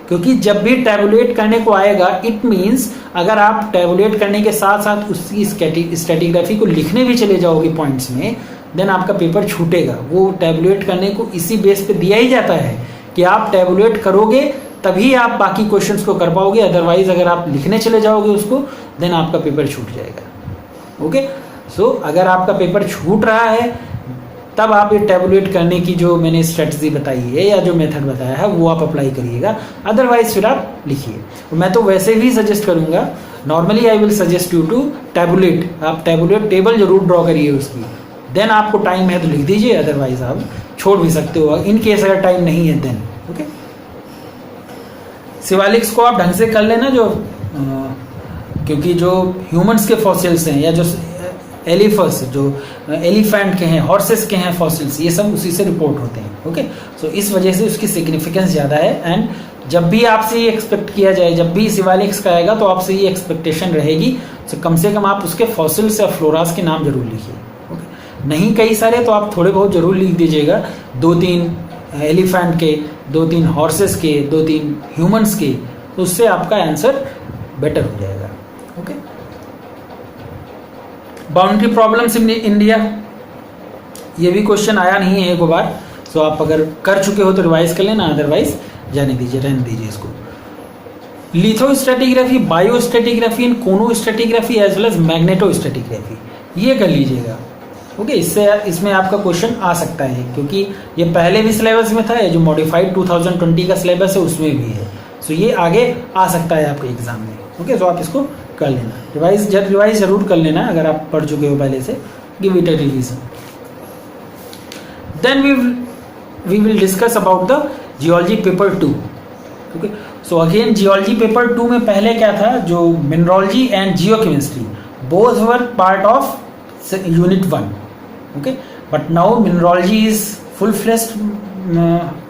A: क्योंकि जब भी टैबुलेट करने को आएगा, इट मीन्स अगर आप टैबुलेट करने के साथ साथ उसकी स्ट्रैटिग्राफी को लिखने भी चले जाओगे पॉइंट्स में, देन आपका पेपर छूटेगा। वो टैबुलेट करने को इसी बेस पे दिया ही जाता है कि आप टैबुलेट करोगे तभी आप बाकी क्वेश्चंस को कर पाओगे, अदरवाइज अगर आप लिखने चले जाओगे उसको, देन आपका पेपर छूट जाएगा। ओके, सो अगर आपका पेपर छूट रहा है तब आप ये टैबुलेट करने की जो मैंने स्ट्रेटजी बताई है या जो मेथड बताया है वो आप अप्लाई करिएगा, अदरवाइज फिर आप लिखिए। मैं तो वैसे भी सजेस्ट करूंगा, normally I will suggest you to tabulate. आप टैबुलेट टेबल जरूर ड्रॉ करिए उसकी, देन आपको टाइम है तो लिख दीजिए, अदरवाइज आप छोड़ भी सकते हो इन केस अगर टाइम नहीं है देन। ओके, शिवालिक्स को आप ढंग से कर लेना, जो क्योंकि जो ह्यूमंस के फॉसिल्स हैं या जो एलिफस जो एलिफेंट के हैं, हॉर्सेस के हैं फॉसिल्स, ये सब उसी से रिपोर्ट होते हैं। ओके, सो इस वजह से उसकी सिग्निफिकेंस ज़्यादा है। एंड जब भी आपसे ये एक्सपेक्ट किया जाए, जब भी शिवालिक्स का आएगा तो आपसे ये एक्सपेक्टेशन रहेगी, तो कम से कम आप उसके फॉसिल्स या फ्लोरास के नाम जरूर लिखिए। ओके, नहीं कई सारे तो आप थोड़े बहुत जरूर लिख दीजिएगा, 2-3 एलिफेंट के, 2-3 हॉर्सेस के, 2-3 ह्यूमंस के, तो उससे आपका आंसर बेटर हो जाएगा। Okay, boundary problems in India, ये भी क्वेश्चन आया नहीं है एक बार, सो आप अगर कर चुके हो तो रिवाइज कर लेना, अदरवाइज जाने दीजिए, रहने दीजिए इसको। लिथोस्ट्रैटिग्राफी, बायोस्ट्रैटिग्राफी एंड कोनोस्ट्रैटिग्राफी एज वेल एज मैग्नेटोस्ट्रैटिग्राफी, ये कर लीजिएगा। ओके, इसमें आपका क्वेश्चन आ सकता है क्योंकि ये पहले भी सिलेबस में था, ये जो मॉडिफाइड 2020 का सिलेबस है उसमें भी है, सो ये आगे आ सकता है आपके एग्जाम में। ओके, सो आप इसको कर लेना, रिवाइज जरूर कर लेना अगर आप पढ़ चुके हो पहले से, give it a revision. Then we will discuss about the geology paper 2। Okay, so again geology paper 2 में पहले क्या था, जो mineralogy and geochemistry both were part of unit 1। Okay, but now mineralogy is full fledged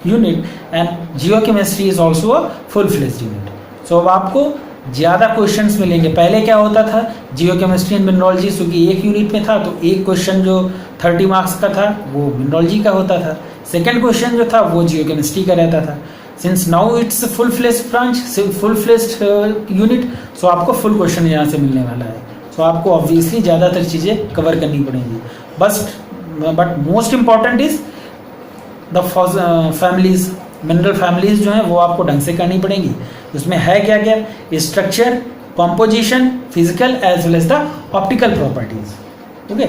A: unit and geochemistry is also a full fledged unit. So अब आपको ज़्यादा questions मिलेंगे। पहले क्या होता था, जियोकेमिस्ट्री एंड मिनरोलॉजी क्योंकि एक यूनिट में था तो एक क्वेश्चन जो 30 मार्क्स का था वो मिनरोलॉजी का होता था, सेकंड क्वेश्चन जो था वो जियोकेमिस्ट्री का रहता था। Since now it's full fledged branch, full fledged unit, so आपको फुल क्वेश्चन यहाँ से मिलने वाला है। सो आपको ऑब्वियसली ज़्यादातर चीज़ें कवर करनी पड़ेंगी, but most important is the families, mineral families जो हैं वो आपको ढंग से करनी पड़ेंगी। उसमें है क्या क्या, structure, composition, physical as well as the optical properties. Okay,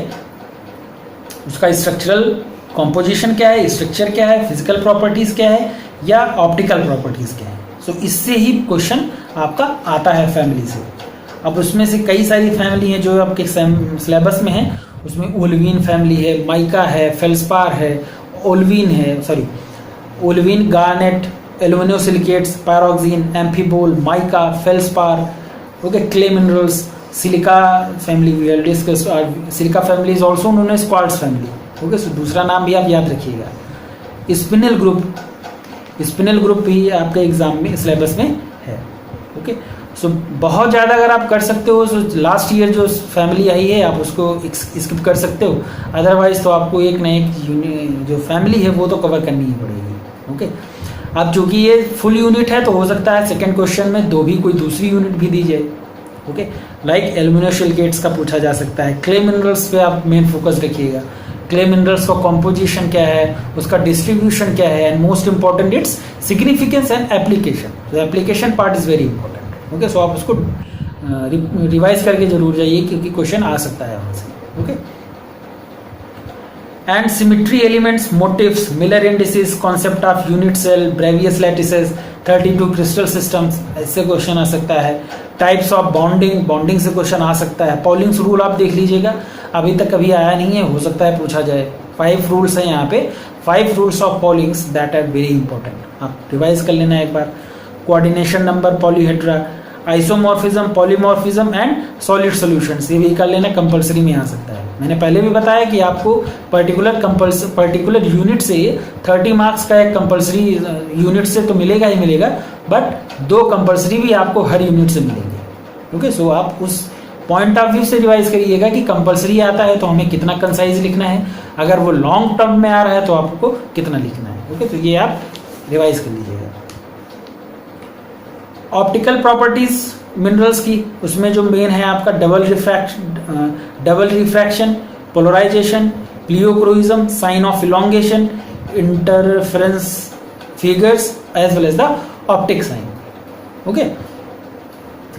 A: उसका स्ट्रक्चरल कॉम्पोजिशन क्या है, स्ट्रक्चर क्या है, फिजिकल प्रॉपर्टीज क्या है या ऑप्टिकल प्रॉपर्टीज क्या है। सो इससे ही क्वेश्चन आपका आता है फैमिली से। अब उसमें से कई सारी फैमिली हैं जो आपके सिलेबस में है, उसमें ओल्वीन फैमिली है, माइका है, फेल्सपार है, olivine, garnet, aluminosilicates, pyroxene, amphibole, mica, feldspar. Okay, clay minerals, silica family we will discuss, silica family is also known as quartz family. Okay, so दूसरा नाम भी आप याद रखिएगा। स्पिनल ग्रुप भी आपके एग्जाम में सिलेबस में है। ओके, सो बहुत ज़्यादा अगर आप कर सकते हो, सो लास्ट ईयर जो फैमिली आई है आप उसको स्किप कर सकते हो, अदरवाइज तो आपको एक ना एक जो फैमिली है वो तो कवर करनी ही पड़ेगी। ओके, अब चूंकि ये फुल यूनिट है तो हो सकता है सेकंड क्वेश्चन में कोई दूसरी यूनिट भी दी जाए। ओके, लाइक एल्यूमिनोसिलिकेट्स का पूछा जा सकता है, क्ले मिनरल्स पे आप मेन फोकस रखिएगा, क्ले मिनरल्स का कॉम्पोजिशन क्या है, उसका डिस्ट्रीब्यूशन क्या है, and most important its significance and application. Application part is very important. Okay, so आप उसको रिवाइज करके जरूर जाइए क्योंकि क्वेश्चन आ सकता है वहाँ से। Okay, and symmetry elements, motifs, Miller indices, concept of unit cell, Bravais lattices, 32 crystal systems, ऐसे क्वेश्चन आ सकता है। टाइप्स ऑफ बॉन्डिंग से क्वेश्चन आ सकता है। पॉलिंग्स रूल आप देख लीजिएगा, अभी तक कभी आया नहीं है, हो सकता है पूछा जाए। 5 रूल्स हैं यहाँ पे, 5 rules of Pauling's that are very important, आप रिवाइज कर लेना एक बार। Coordination number, polyhedra, isomorphism, polymorphism and solid solutions, ये भी कर लेना, कंपलसरी में आ सकता है। मैंने पहले भी बताया कि आपको पर्टिकुलर यूनिट से 30 मार्क्स का एक कंपल्सरी यूनिट से तो मिलेगा ही मिलेगा, बट 2 कंपल्सरी भी आपको हर यूनिट से मिलेंगे। ओके, सो आप उस पॉइंट ऑफ व्यू से रिवाइज करिएगा कि कंपल्सरी आता है तो हमें कितना कंसाइज लिखना है, अगर वो लॉन्ग टर्म में आ रहा है तो आपको कितना लिखना है। ओके, तो ये आप रिवाइज कर लीजिएगा। ऑप्टिकल प्रॉपर्टीज मिनरल्स की, उसमें जो मेन है आपका double refraction, polarisation, pleochroism, sign of elongation, interference figures as well as the optic sign. Okay,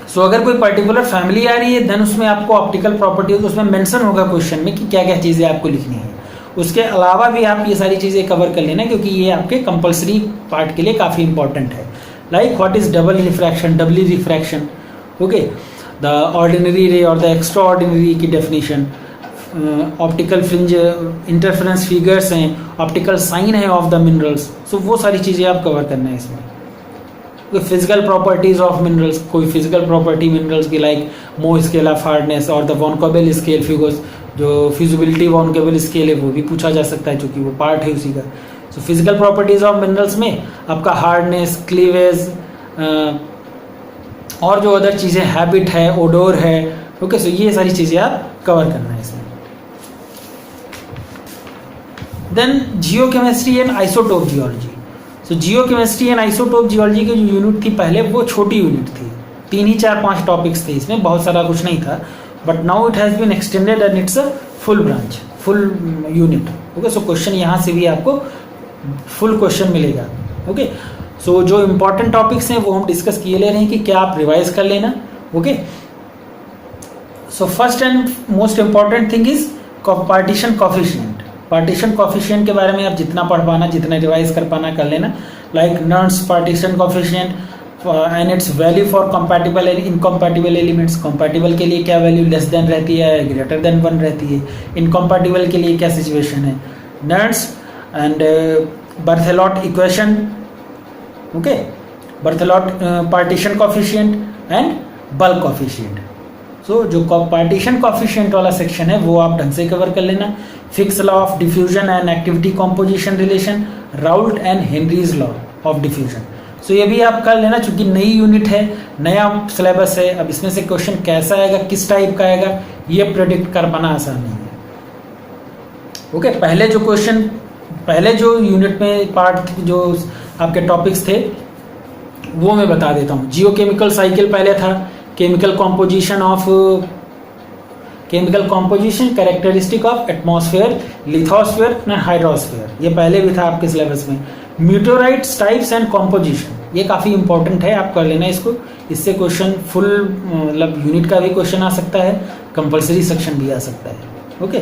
A: so अगर कोई पर्टिकुलर फैमिली आ रही है देन उसमें आपको ऑप्टिकल प्रॉपर्टीज उसमें मेंशन होगा क्वेश्चन में कि क्या क्या चीज़ें आपको लिखनी है। उसके अलावा भी आप ये सारी चीज़ें कवर कर लेना क्योंकि ये आपके कंपलसरी पार्ट के लिए काफ़ी इंपॉर्टेंट है। Like what is double refraction, doubly refraction, okay, the ordinary ray और द एक्स्ट्रा ऑर्डिनरी की definition, optical fringe interference figures हैं, ऑप्टिकल साइन है ऑफ द मिनरल्स। सो वो सारी चीज़ें आप कवर करना है इसमें। फिजिकल प्रॉपर्टीज ऑफ मिनरल्स, कोई फिजिकल प्रॉपर्टी मिनरल्स की like Mohs scale of hardness और the von Kobell scale figures, जो फिजिबिलिटी वॉन कॉबेल स्केल है वो भी पूछा जा सकता है क्योंकि वो पार्ट है उसी का। So physical properties of minerals में आपका हार्डनेस, क्लीवेज और जो अदर चीज़ें हैबिट है, ओडोर है। ओके, सो ये सारी चीज़ें आप कवर करना है इसमें। Then geochemistry and isotope geology. So geochemistry and isotope geology की जो यूनिट थी पहले वो छोटी यूनिट थी, 3 ही 4-5 टॉपिक्स थे, इसमें बहुत सारा कुछ नहीं था, but now it has been extended and it's a full branch, full unit. Okay, so question यहाँ से भी आपको फुल क्वेश्चन मिलेगा। ओके, सो जो इम्पोर्टेंट टॉपिक्स हैं वो हम डिस्कस किए ले रहे हैं कि क्या आप रिवाइज कर लेना। Okay, so first and most important thing is partition coefficient. Partition coefficient के बारे में आप जितना पढ़ पाना, जितना रिवाइज कर पाना कर लेना। Like Nernst's partition coefficient and its value for compatible and incompatible elements. Compatible के लिए क्या वैल्यू लेस देन रहती है, ग्रेटर देन 1 रहती है। इनकम्पैटिबल के लिए क्या सिचुएशन है। Nernst and Berthelot equation, okay, Berthelot partition coefficient and bulk coefficient. So जो पार्टीशन कॉफिशिएंट वाला सेक्शन है वो आप ढंग से कवर कर लेना। Fick's law of diffusion and activity composition relation, Raoult's and Henry's law of diffusion. So ये भी आप कर लेना चूंकि नई यूनिट है, नया सिलेबस है। अब इसमें से क्वेश्चन कैसा आएगा, किस टाइप का आएगा, ये प्रेडिक्ट कर पाना आसान नहीं है। ओके, पहले जो यूनिट में पार्ट जो आपके टॉपिक्स थे वो मैं बता देता हूँ। जियोकेमिकल साइकिल पहले था, chemical composition characteristic of atmosphere, lithosphere and hydrosphere, ये पहले भी था आपके सिलेबस में। मीटेओराइट्स टाइप्स एंड कॉम्पोजिशन, ये काफ़ी इंपॉर्टेंट है, आप कर लेना इसको। इससे क्वेश्चन फुल मतलब यूनिट का भी क्वेश्चन आ सकता है, कंपलसरी सेक्शन भी आ सकता है। Okay,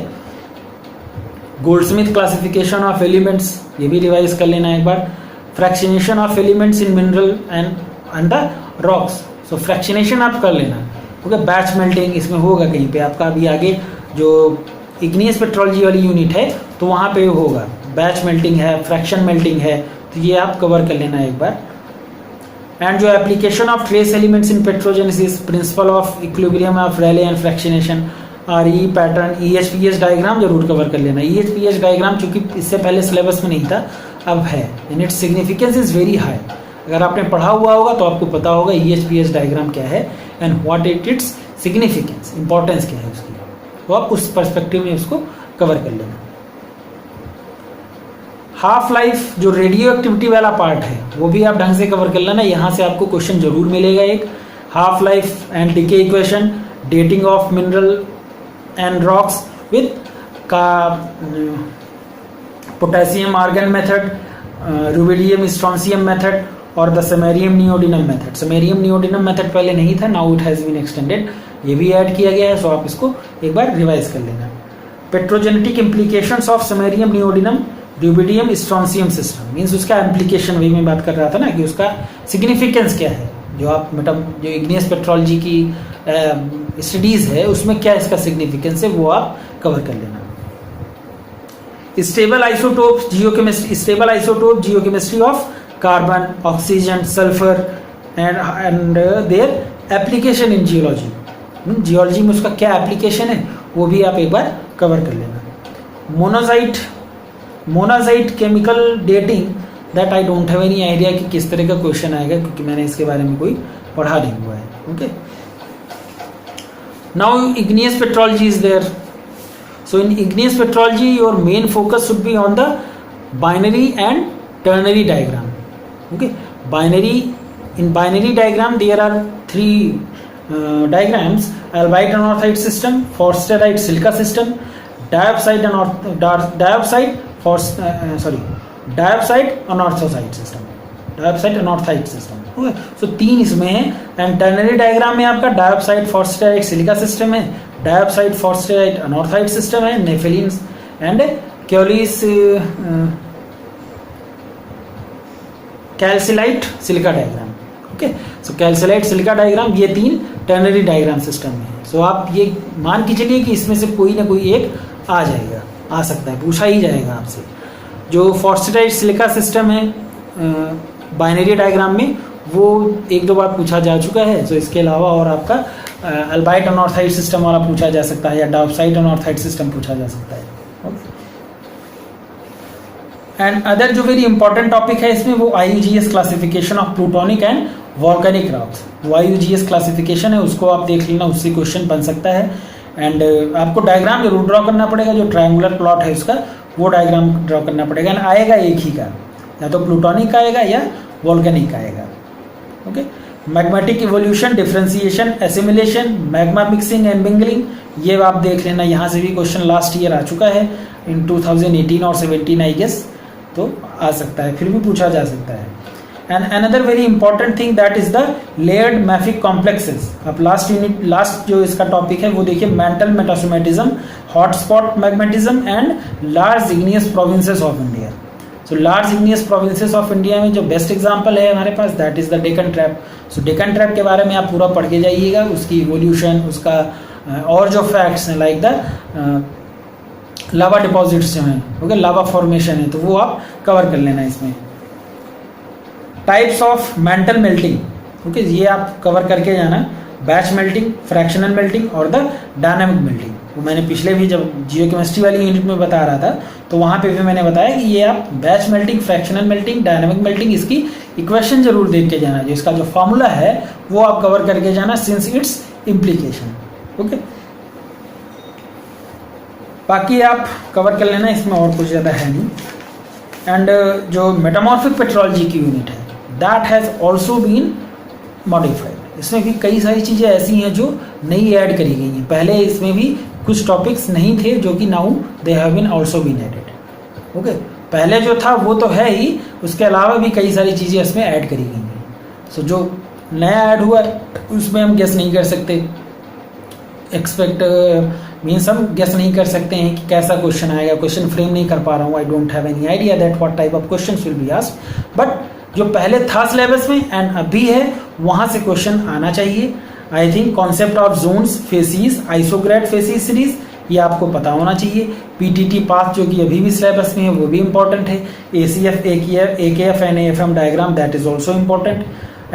A: Goldschmidt classification of elements, ये भी रिवाइज कर लेना एक बार। Fractionation of elements in mineral and the rocks, so fractionation आप कर लेना। ओके, बैच मेल्टिंग इसमें होगा कहीं पे आपका, अभी आगे जो इग्नियस पेट्रोलॉजी वाली यूनिट है तो वहाँ पे होगा, बैच मेल्टिंग है, फ्रैक्शन मेल्टिंग है, तो ये आप कवर कर लेना एक बार। एंड जो application of trace elements in पेट्रोजेनेसिस, principle of equilibrium of Rayleigh and fractionation, RE pattern, EHPS diagram जरूर कवर कर लेना। EHPS डायग्राम चूंकि इससे पहले सिलेबस में नहीं था, अब है, and its significance is very high. अगर आपने पढ़ा हुआ होगा तो आपको पता होगा EHPS डायग्राम क्या है and what its significance, importance क्या है उसकी, तो आप उस पर्सपेक्टिव में उसको कवर कर लेना। हाफ लाइफ जो रेडियो एक्टिविटी वाला पार्ट है वो भी आप ढंग से कवर कर लेना, यहाँ से आपको क्वेश्चन जरूर मिलेगा एक। Half life and decay equation, dating of mineral and rocks with का potassium argon method, rubidium strontium method और the samarium neodymium method. Samarium neodymium method पहले नहीं था, now it has been extended, ये भी ऐड किया गया है, सो आप इसको एक बार रिवाइज कर लेना। Petrogenetic implications of samarium neodymium rubidium strontium system, means उसका इम्प्लीकेशन, वही मैं बात कर रहा था ना कि उसका सिग्निफिकेंस क्या है, जो आप जो इग्नियस पेट्रोलॉजी की स्टडीज है उसमें क्या इसका सिग्निफिकेंस है वो आप कवर कर लेना। Stable isotope geochemistry of carbon, oxygen, sulphur and their application in geology. Geology में उसका क्या एप्लीकेशन है वो भी आप एक बार कवर कर लेना। Monazite chemical dating, that I don't have any idea कि किस तरह का क्वेश्चन आएगा, क्योंकि मैंने इसके बारे में कोई पढ़ा नहीं हुआ है। Okay, now igneous petrology is there. So in igneous petrology your main focus should be on the binary and ternary diagram. Okay, in binary diagram there are three diagrams: albite anorthite system, forsterite silica system, diopside anorthite system. Okay, so 3 इसमें है। And ternary diagram में आपका डायोप्साइड फॉस्फेराइट silica system है, diopside forsterite anorthite system है, nepheline and क्योलिस kalsilite silica diagram. Okay, so kalsilite silica diagram, ये 3 ternary diagram system में है। सो आप ये मान के चलिए कि इसमें से कोई ना कोई एक आ जाएगा, आ सकता है, पूछा ही जाएगा आपसे। जो फॉस्फेराइट सिलिका सिस्टम है बाइनरी डायग्राम में, वो 1-2 बार पूछा जा चुका है। तो इसके अलावा और आपका अल्बाइट अनॉर्थाइट सिस्टम वाला पूछा जा सकता है, या डायोप्साइड अनॉर्थाइट सिस्टम पूछा जा सकता है। एंड अदर जो वेरी इंपॉर्टेंट टॉपिक है इसमें, वो IUGS classification of plutonic and volcanic rocks. वो IUGS क्लासिफिकेशन है, उसको आप देख लेना, उससे क्वेश्चन बन सकता है। एंड आपको डायग्राम जरूर ड्रॉ करना पड़ेगा, जो ट्रायंगुलर प्लॉट है उसका, वो डायग्राम ड्रॉ करना पड़ेगा। एंड आएगा एक ही का, या तो प्लूटोनिक आएगा या वॉल्केनिक आएगा। Okay, magmatic evolution, differentiation, assimilation, magma mixing and mingling, ये आप देख लेना। यहाँ से भी क्वेश्चन लास्ट ईयर आ चुका है, इन 2018 और 17 आई गेस, तो आ सकता है, फिर भी पूछा जा सकता है। And another very important thing that is the layered mafic complexes. अब लास्ट जो इसका टॉपिक है वो देखिए, mantle metasomatism, hotspot magnetism and large igneous provinces of India. तो large igneous provinces of India में जो बेस्ट एग्जांपल है हमारे पास, that is the Deccan trap. So Deccan trap के बारे में आप पूरा पढ़ के जाइएगा, उसकी इवोल्यूशन, उसका और जो फैक्ट्स हैं, लाइक द लावा डिपॉजिट्स जो हैं, ओके, लावा फॉर्मेशन है, तो वो आप कवर कर लेना इसमें। Types of mental melting, okay, ये आप कवर करके जाना। बैच मेल्टिंग, फ्रैक्शनल मेल्टिंग और द डायनामिक मेल्टिंग, वो मैंने पिछले भी जब जियोकेमिस्ट्री वाली यूनिट में बता रहा था, तो वहाँ पे भी मैंने बताया कि ये आप batch melting, fractional melting, dynamic melting, इसकी इक्वेशन जरूर देख के जाना, जो इसका जो फॉर्मूला है वो आप कवर करके जाना, सिंस इट्स इम्प्लीकेशन। ओके, बाकी आप कवर कर लेना, इसमें और कुछ ज़्यादा है नहीं। एंड जो मेटामॉर्फिक पेट्रोलॉजी की यूनिट है, that has also been modified. इसमें भी कई सारी चीज़ें ऐसी हैं जो नई ऐड करी गई हैं। पहले इसमें भी कुछ टॉपिक्स नहीं थे, जो कि now they have been also been added. Okay, पहले जो था वो तो है ही, उसके अलावा भी कई सारी चीज़ें इसमें ऐड करी गई हैं। सो जो नया ऐड हुआ उसमें हम गेस नहीं कर सकते, मीन्स हम गेस नहीं कर सकते हैं कि कैसा क्वेश्चन आएगा। क्वेश्चन फ्रेम नहीं कर पा रहा हूँ, I don't have any idea that what type of questions will be asked. But जो पहले था सिलेबस में एंड अभी है, वहाँ से क्वेश्चन आना चाहिए। I think concept of zones, facies, isograd facies series, ये आपको पता होना चाहिए। पीटीटी पाथ जो कि अभी भी सिलेबस में है, वो भी इंपॉर्टेंट है। ACF, AKF and AFM diagram, that is also important.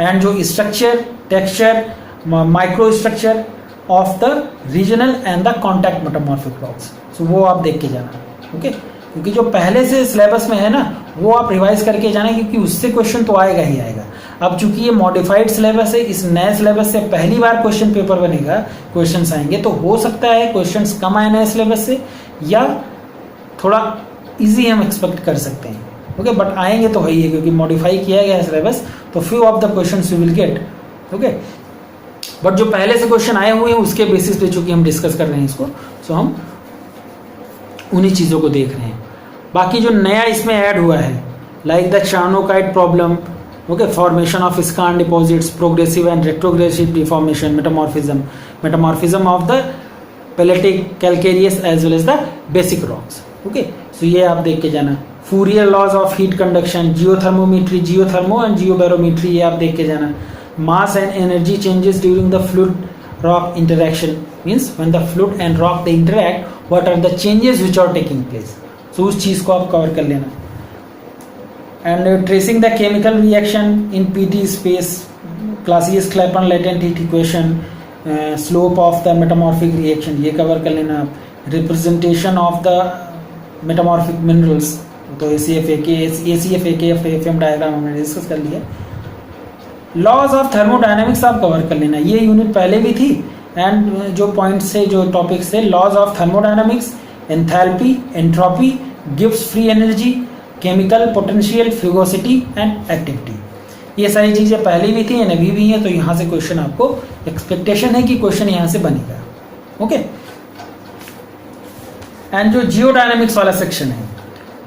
A: And जो structure, texture, micro structure of the regional and the contact metamorphic rocks, so वो आप देख के जाना। ओके, क्योंकि जो पहले से सिलेबस में है ना, वो आप रिवाइज करके जाना, क्योंकि उससे क्वेश्चन तो आएगा ही आएगा। अब चूंकि ये मॉडिफाइड सिलेबस है, इस नए सिलेबस से पहली बार क्वेश्चन पेपर बनेगा, क्वेश्चंस आएंगे, तो हो सकता है क्वेश्चंस कम आए नए सिलेबस से, या थोड़ा इजी हम एक्सपेक्ट कर सकते हैं। ओके, बट आएंगे तो वही है, क्योंकि मॉडिफाई किया गया है सिलेबस, तो few of the questions you will get. Okay, but जो पहले से क्वेश्चन आए हुए हैं उसके बेसिस पे चूंकि हम डिस्कस कर रहे हैं इसको, सो हम उन्हीं चीज़ों को देख रहे हैं। बाकी जो नया इसमें ऐड हुआ है, like the charnockite problem, okay, formation of skarn deposits, progressive and retrogressive deformation, metamorphism of the pelitic, calcareous as well as the basic rocks. Okay, so ये आप देख के जाना। Fourier laws of heat conduction, geothermometry, geothermo and geobarometry, ये आप देख के जाना। Mass and energy changes during the fluid rock interaction, means when the fluid and rock they interact, what are the changes which are taking place, so उस चीज़ को आप cover कर लेना। And tracing the chemical reaction in PT space, Clausius-Clapeyron latent heat equation, slope of the metamorphic reaction, ये cover कर लेना आप। Representation of the metamorphic minerals, तो ACFAK डायग्राम हमने डिस्कस कर लिया। लॉज ऑफ थर्मोडायनेमिक्स आप कवर कर लेना, ये यूनिट पहले भी थी। एंड जो पॉइंट्स थे, जो टॉपिक्स थे, laws of thermodynamics, enthalpy, entropy, गिव्स free energy, chemical potential, fugacity and activity, ये सारी चीज़ें पहले भी थी एंड अभी भी हैं। तो यहाँ से क्वेश्चन आपको एक्सपेक्टेशन है कि क्वेश्चन यहाँ से बनेगा। ओके, एंड जो जियोडायनेमिक्स वाला सेक्शन है,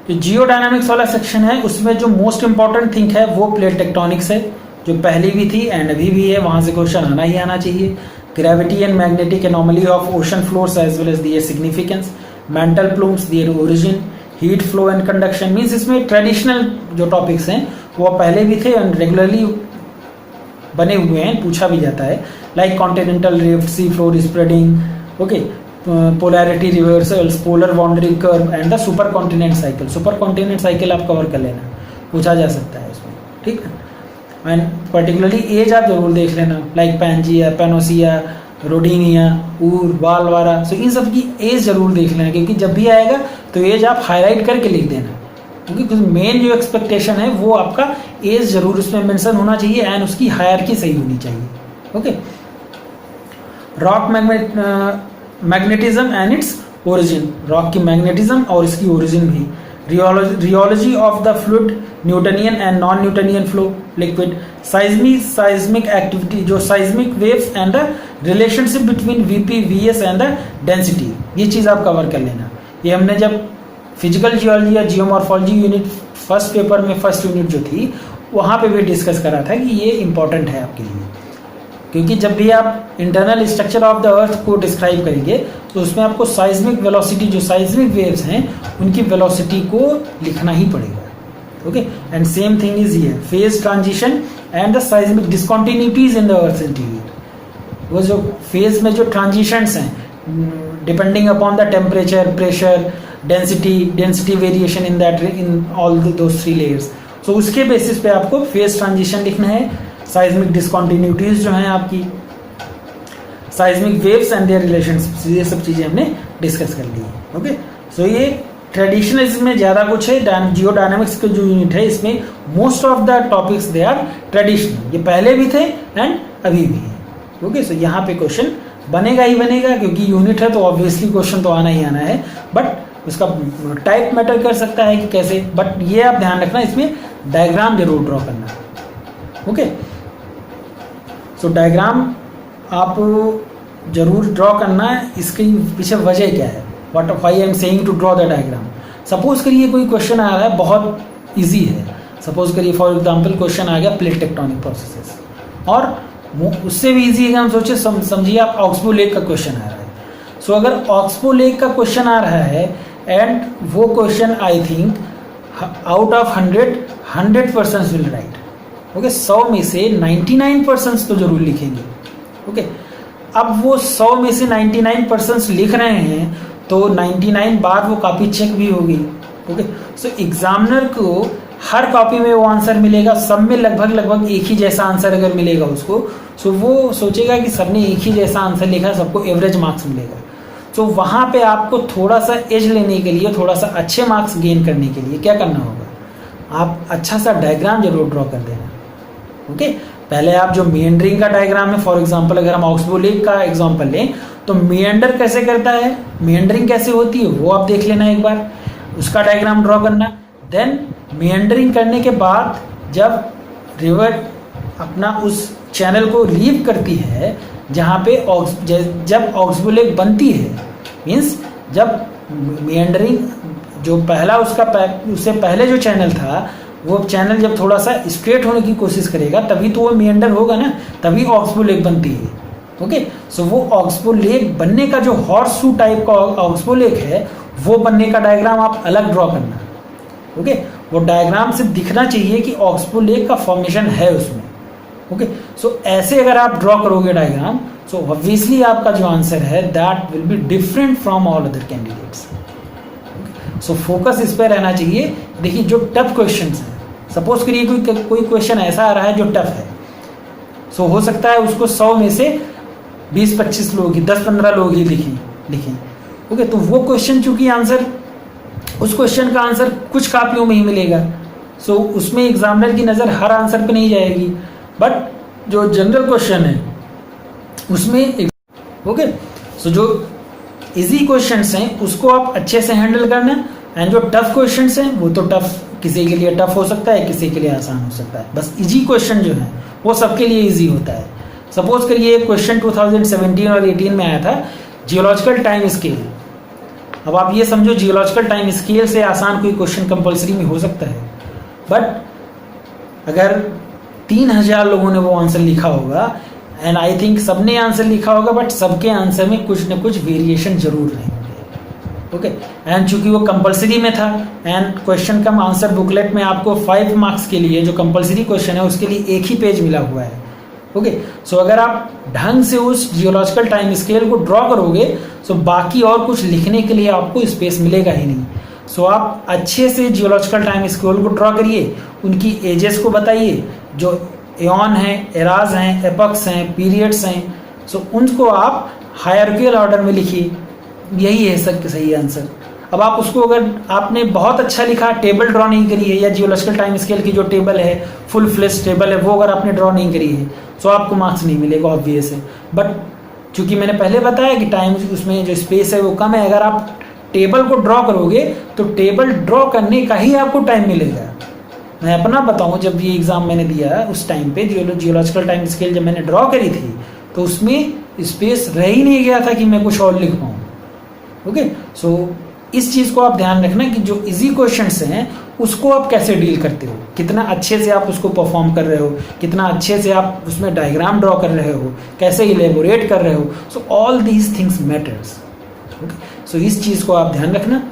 A: जो जियोडायनेमिक्स वाला सेक्शन है उसमें जो मोस्ट इंपॉर्टेंट थिंग है वो प्लेट टेक्टोनिक्स है, जो पहले भी थी एंड अभी भी है, वहाँ से क्वेश्चन आना ही आना चाहिए। Gravity and magnetic anomaly of ocean floors as well as their significance, mantle plumes, their origin, heat flow and conduction, means इसमें ट्रेडिशनल जो टॉपिक्स हैं वो पहले भी थे एंड रेगुलरली बने हुए हैं, पूछा भी जाता है, like continental rift, sea floor spreading, okay, polarity reversals, polar boundary curve and the super continent cycle. Super continent cycle आप कवर कर लेना, पूछा जा सकता है इसमें, ठीक है। एंड पर्टिकुलरली एज आप जरूर देख लेना, लाइक पैंजिया, पेनोसिया, रोडिनिया, ऊर, बालवारा, सो इन सब की एज जरूर देख लेना, क्योंकि जब भी आएगा तो एज आप हाईलाइट करके लिख देना, क्योंकि मेन जो एक्सपेक्टेशन है वो आपका एज जरूर उसमें मेंशन होना चाहिए एंड उसकी हायरार्की सही होनी चाहिए। Okay, rock magnetism and its origin, rock की मैग्नेटिज्म और इसकी ओरिजिन भी, rheology of the fluid, Newtonian and non Newtonian flow liquid, seismic activity, जो seismic waves and the relationship between VP, VS and the density, ये चीज़ आप cover कर लेना। ये हमने जब फिजिकल जियोलॉजी या जियोमॉर्फोलॉजी यूनिट फर्स्ट पेपर में फर्स्ट यूनिट जो थी वहाँ पे भी डिस्कस करा था कि ये इंपॉर्टेंट है आपके लिए, क्योंकि जब भी आप internal structure of the earth को डिस्क्राइब करेंगे तो उसमें आपको साइज्मिक वेलोसिटी, जो साइज्मिक वेव्स हैं उनकी वेलोसिटी को लिखना ही पड़ेगा। Okay, and same thing is here, phase transition and the seismic discontinuities in the earth interior, वो जो फेज में जो ट्रांजिशंस हैं depending upon the temperature, pressure, density variation in that, in all those three layers, so उसके basis पे आपको phase transition लिखना है, साइज्मिक डिसकंटिन्यूटीज जो हैं आपकी, seismic waves and there relationships, ये सब चीजें हमने डिस्कस कर ली है। ओके, सो ये ट्रेडिशनल इसमें ज़्यादा कुछ है, जियोडायनेमिक्स का जो यूनिट है इसमें most of the topics they are traditional, ये पहले भी थे एंड अभी भी है। ओके, सो यहाँ पे क्वेश्चन बनेगा ही बनेगा, क्योंकि यूनिट है तो ऑब्वियसली क्वेश्चन तो आना ही आना है, बट उसका टाइप मैटर कर सकता है कि कैसे, बट ये आप ध्यान रखना इसमें डायग्राम जरूर ड्रॉ करना। ओके, सो डायग्राम आप जरूर ड्रॉ करना है, इसके पीछे वजह क्या है, what why I am saying to draw the diagram. Suppose करिए कोई क्वेश्चन आ रहा है बहुत इजी है, सपोज करिए फॉर एग्जांपल क्वेश्चन आ गया प्लेट टेक्टोनिक प्रोसेसेस, और उससे भी इजी है, हम सोचे समझिए आप ऑक्सबो लेक का क्वेश्चन आ रहा है। सो अगर ऑक्सबो लेक का क्वेश्चन आ रहा है एंड वो question I think out of 100% will write. Okay, 100 में से 99% तो जरूर लिखेंगे। ओके, अब वो 100 में से 99% लिख रहे हैं तो 99 बार वो कॉपी चेक भी होगी। ओके, सो एग्जामिनर को हर कॉपी में वो आंसर मिलेगा, सब में लगभग एक ही जैसा आंसर अगर मिलेगा उसको, सो वो सोचेगा कि सबने एक ही जैसा आंसर लिखा, सबको एवरेज मार्क्स मिलेगा। तो वहाँ पे आपको थोड़ा सा एज लेने के लिए, थोड़ा सा अच्छे मार्क्स गेन करने के लिए क्या करना होगा, आप अच्छा सा डायग्राम जरूर ड्रॉ कर देना। ओके, पहले आप जो मेंडरिंग का डायग्राम है, फॉर एग्जांपल अगर हम ऑक्सबो लेक का एग्जांपल लें तो मेंडर कैसे करता है, मेंडरिंग कैसे होती है वो आप देख लेना एक बार, उसका डायग्राम ड्रॉ करना। देन मेंडरिंग करने के बाद जब रिवर अपना उस चैनल को लीव करती है जहाँ पे जब ऑक्सबो लेक बनती है, मीन्स जब मेंडरिंग जो पहला उससे पहले जो चैनल था वो चैनल जब थोड़ा सा स्ट्रेट होने की कोशिश करेगा तभी तो वो मेंडर होगा ना, तभी ऑक्सबो लेक बनती है। ओके, सो वो ऑक्सबो लेक बनने का जो हॉर्स शू टाइप का ऑक्सबो लेक है वो बनने का डायग्राम आप अलग ड्रॉ करना। ओके, वो डायग्राम से दिखना चाहिए कि ऑक्सबो लेक का फॉर्मेशन है उसमें। ओके, सो ऐसे अगर आप ड्रॉ करोगे डायग्राम, सो ऑब्वियसली आपका जो आंसर है that will be different from all other candidates. So focus इस पर रहना चाहिए। देखिए जो टफ क्वेश्चंस हैं, सपोज करिए कोई क्वेश्चन ऐसा आ रहा है जो टफ है, सो हो सकता है उसको 100 में से 20-25 लोग ही, 10-15 लोग ही लिखें। ओके, तो वो क्वेश्चन चूंकि आंसर, उस क्वेश्चन का आंसर कुछ कापियों में ही मिलेगा, सो उसमें एग्जामिनर की नज़र हर आंसर पे नहीं जाएगी, बट जो जनरल क्वेश्चन है उसमें ओके, सो जो इजी क्वेश्चंस हैं उसको आप अच्छे से हैंडल करना, एंड जो टफ क्वेश्चंस हैं वो तो टफ, किसी के लिए टफ हो सकता है, किसी के लिए आसान हो सकता है, बस इजी क्वेश्चन जो है वो सबके लिए इजी होता है। सपोज करिए क्वेश्चन 2017 और 18 में आया था, जियोलॉजिकल टाइम स्केल। अब आप ये समझो जियोलॉजिकल टाइम स्केल से आसान कोई क्वेश्चन कंपलसरी में हो सकता है, बट अगर 3000 लोगों ने वो आंसर लिखा होगा, एंड आई थिंक सबने आंसर लिखा होगा, बट सबके आंसर में कुछ न कुछ वेरिएशन जरूर रहेंगे, ओके। एंड चूंकि वो कंपलसरी में था, एंड क्वेश्चन का आंसर बुकलेट में आपको 5 मार्क्स के लिए जो कंपलसरी क्वेश्चन है उसके लिए एक ही पेज मिला हुआ है, ओके। सो अगर आप ढंग से उस जियोलॉजिकल टाइम स्केल को ड्रॉ करोगे, सो बाकी और कुछ लिखने के लिए आपको स्पेस मिलेगा ही नहीं। सो आप अच्छे से जियोलॉजिकल टाइम स्केल को ड्रॉ करिए, उनकी एजेस को बताइए, जो एऑन हैं, एराज हैं, एपक्स हैं, पीरियड्स हैं, सो उनको आप हायरार्किकल ऑर्डर में लिखिए, यही है सही आंसर। अब आप उसको, अगर आपने बहुत अच्छा लिखा, टेबल ड्रॉ नहीं करी है, या जियोलॉजिकल टाइम स्केल की जो टेबल है, फुल फ्लेश टेबल है, वो अगर आपने ड्रॉ नहीं करी है, तो आपको मार्क्स नहीं मिलेगा, ऑब्वियस है। बट चूंकि मैंने पहले बताया कि टाइम, उसमें जो स्पेस है वो कम है, अगर आप टेबल को ड्रॉ करोगे तो टेबल ड्रॉ करने का ही आपको टाइम मिलेगा। मैं अपना बताऊं, जब ये एग्जाम मैंने दिया उस टाइम पे जियोलॉजिकल टाइम स्केल जब मैंने ड्रॉ करी थी, तो उसमें स्पेस रह ही नहीं गया था कि मैं कुछ और लिख पाऊँ, ओके। सो इस चीज़ को आप ध्यान रखना कि जो इजी क्वेश्चंस हैं उसको आप कैसे डील करते हो, कितना अच्छे से आप उसको परफॉर्म कर रहे हो, कितना अच्छे से आप उसमें डायग्राम ड्रॉ कर रहे हो, कैसे इलेबोरेट कर रहे हो। So all these things matters, okay. So इस चीज़ को आप ध्यान रखना।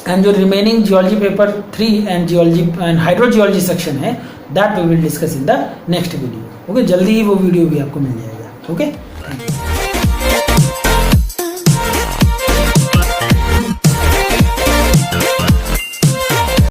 A: एंड जो remaining geology paper 3 and geology and hydrogeology section है, that we will discuss in the next video, okay. जल्दी ही वो वीडियो भी आपको मिल जाएगा, ओके।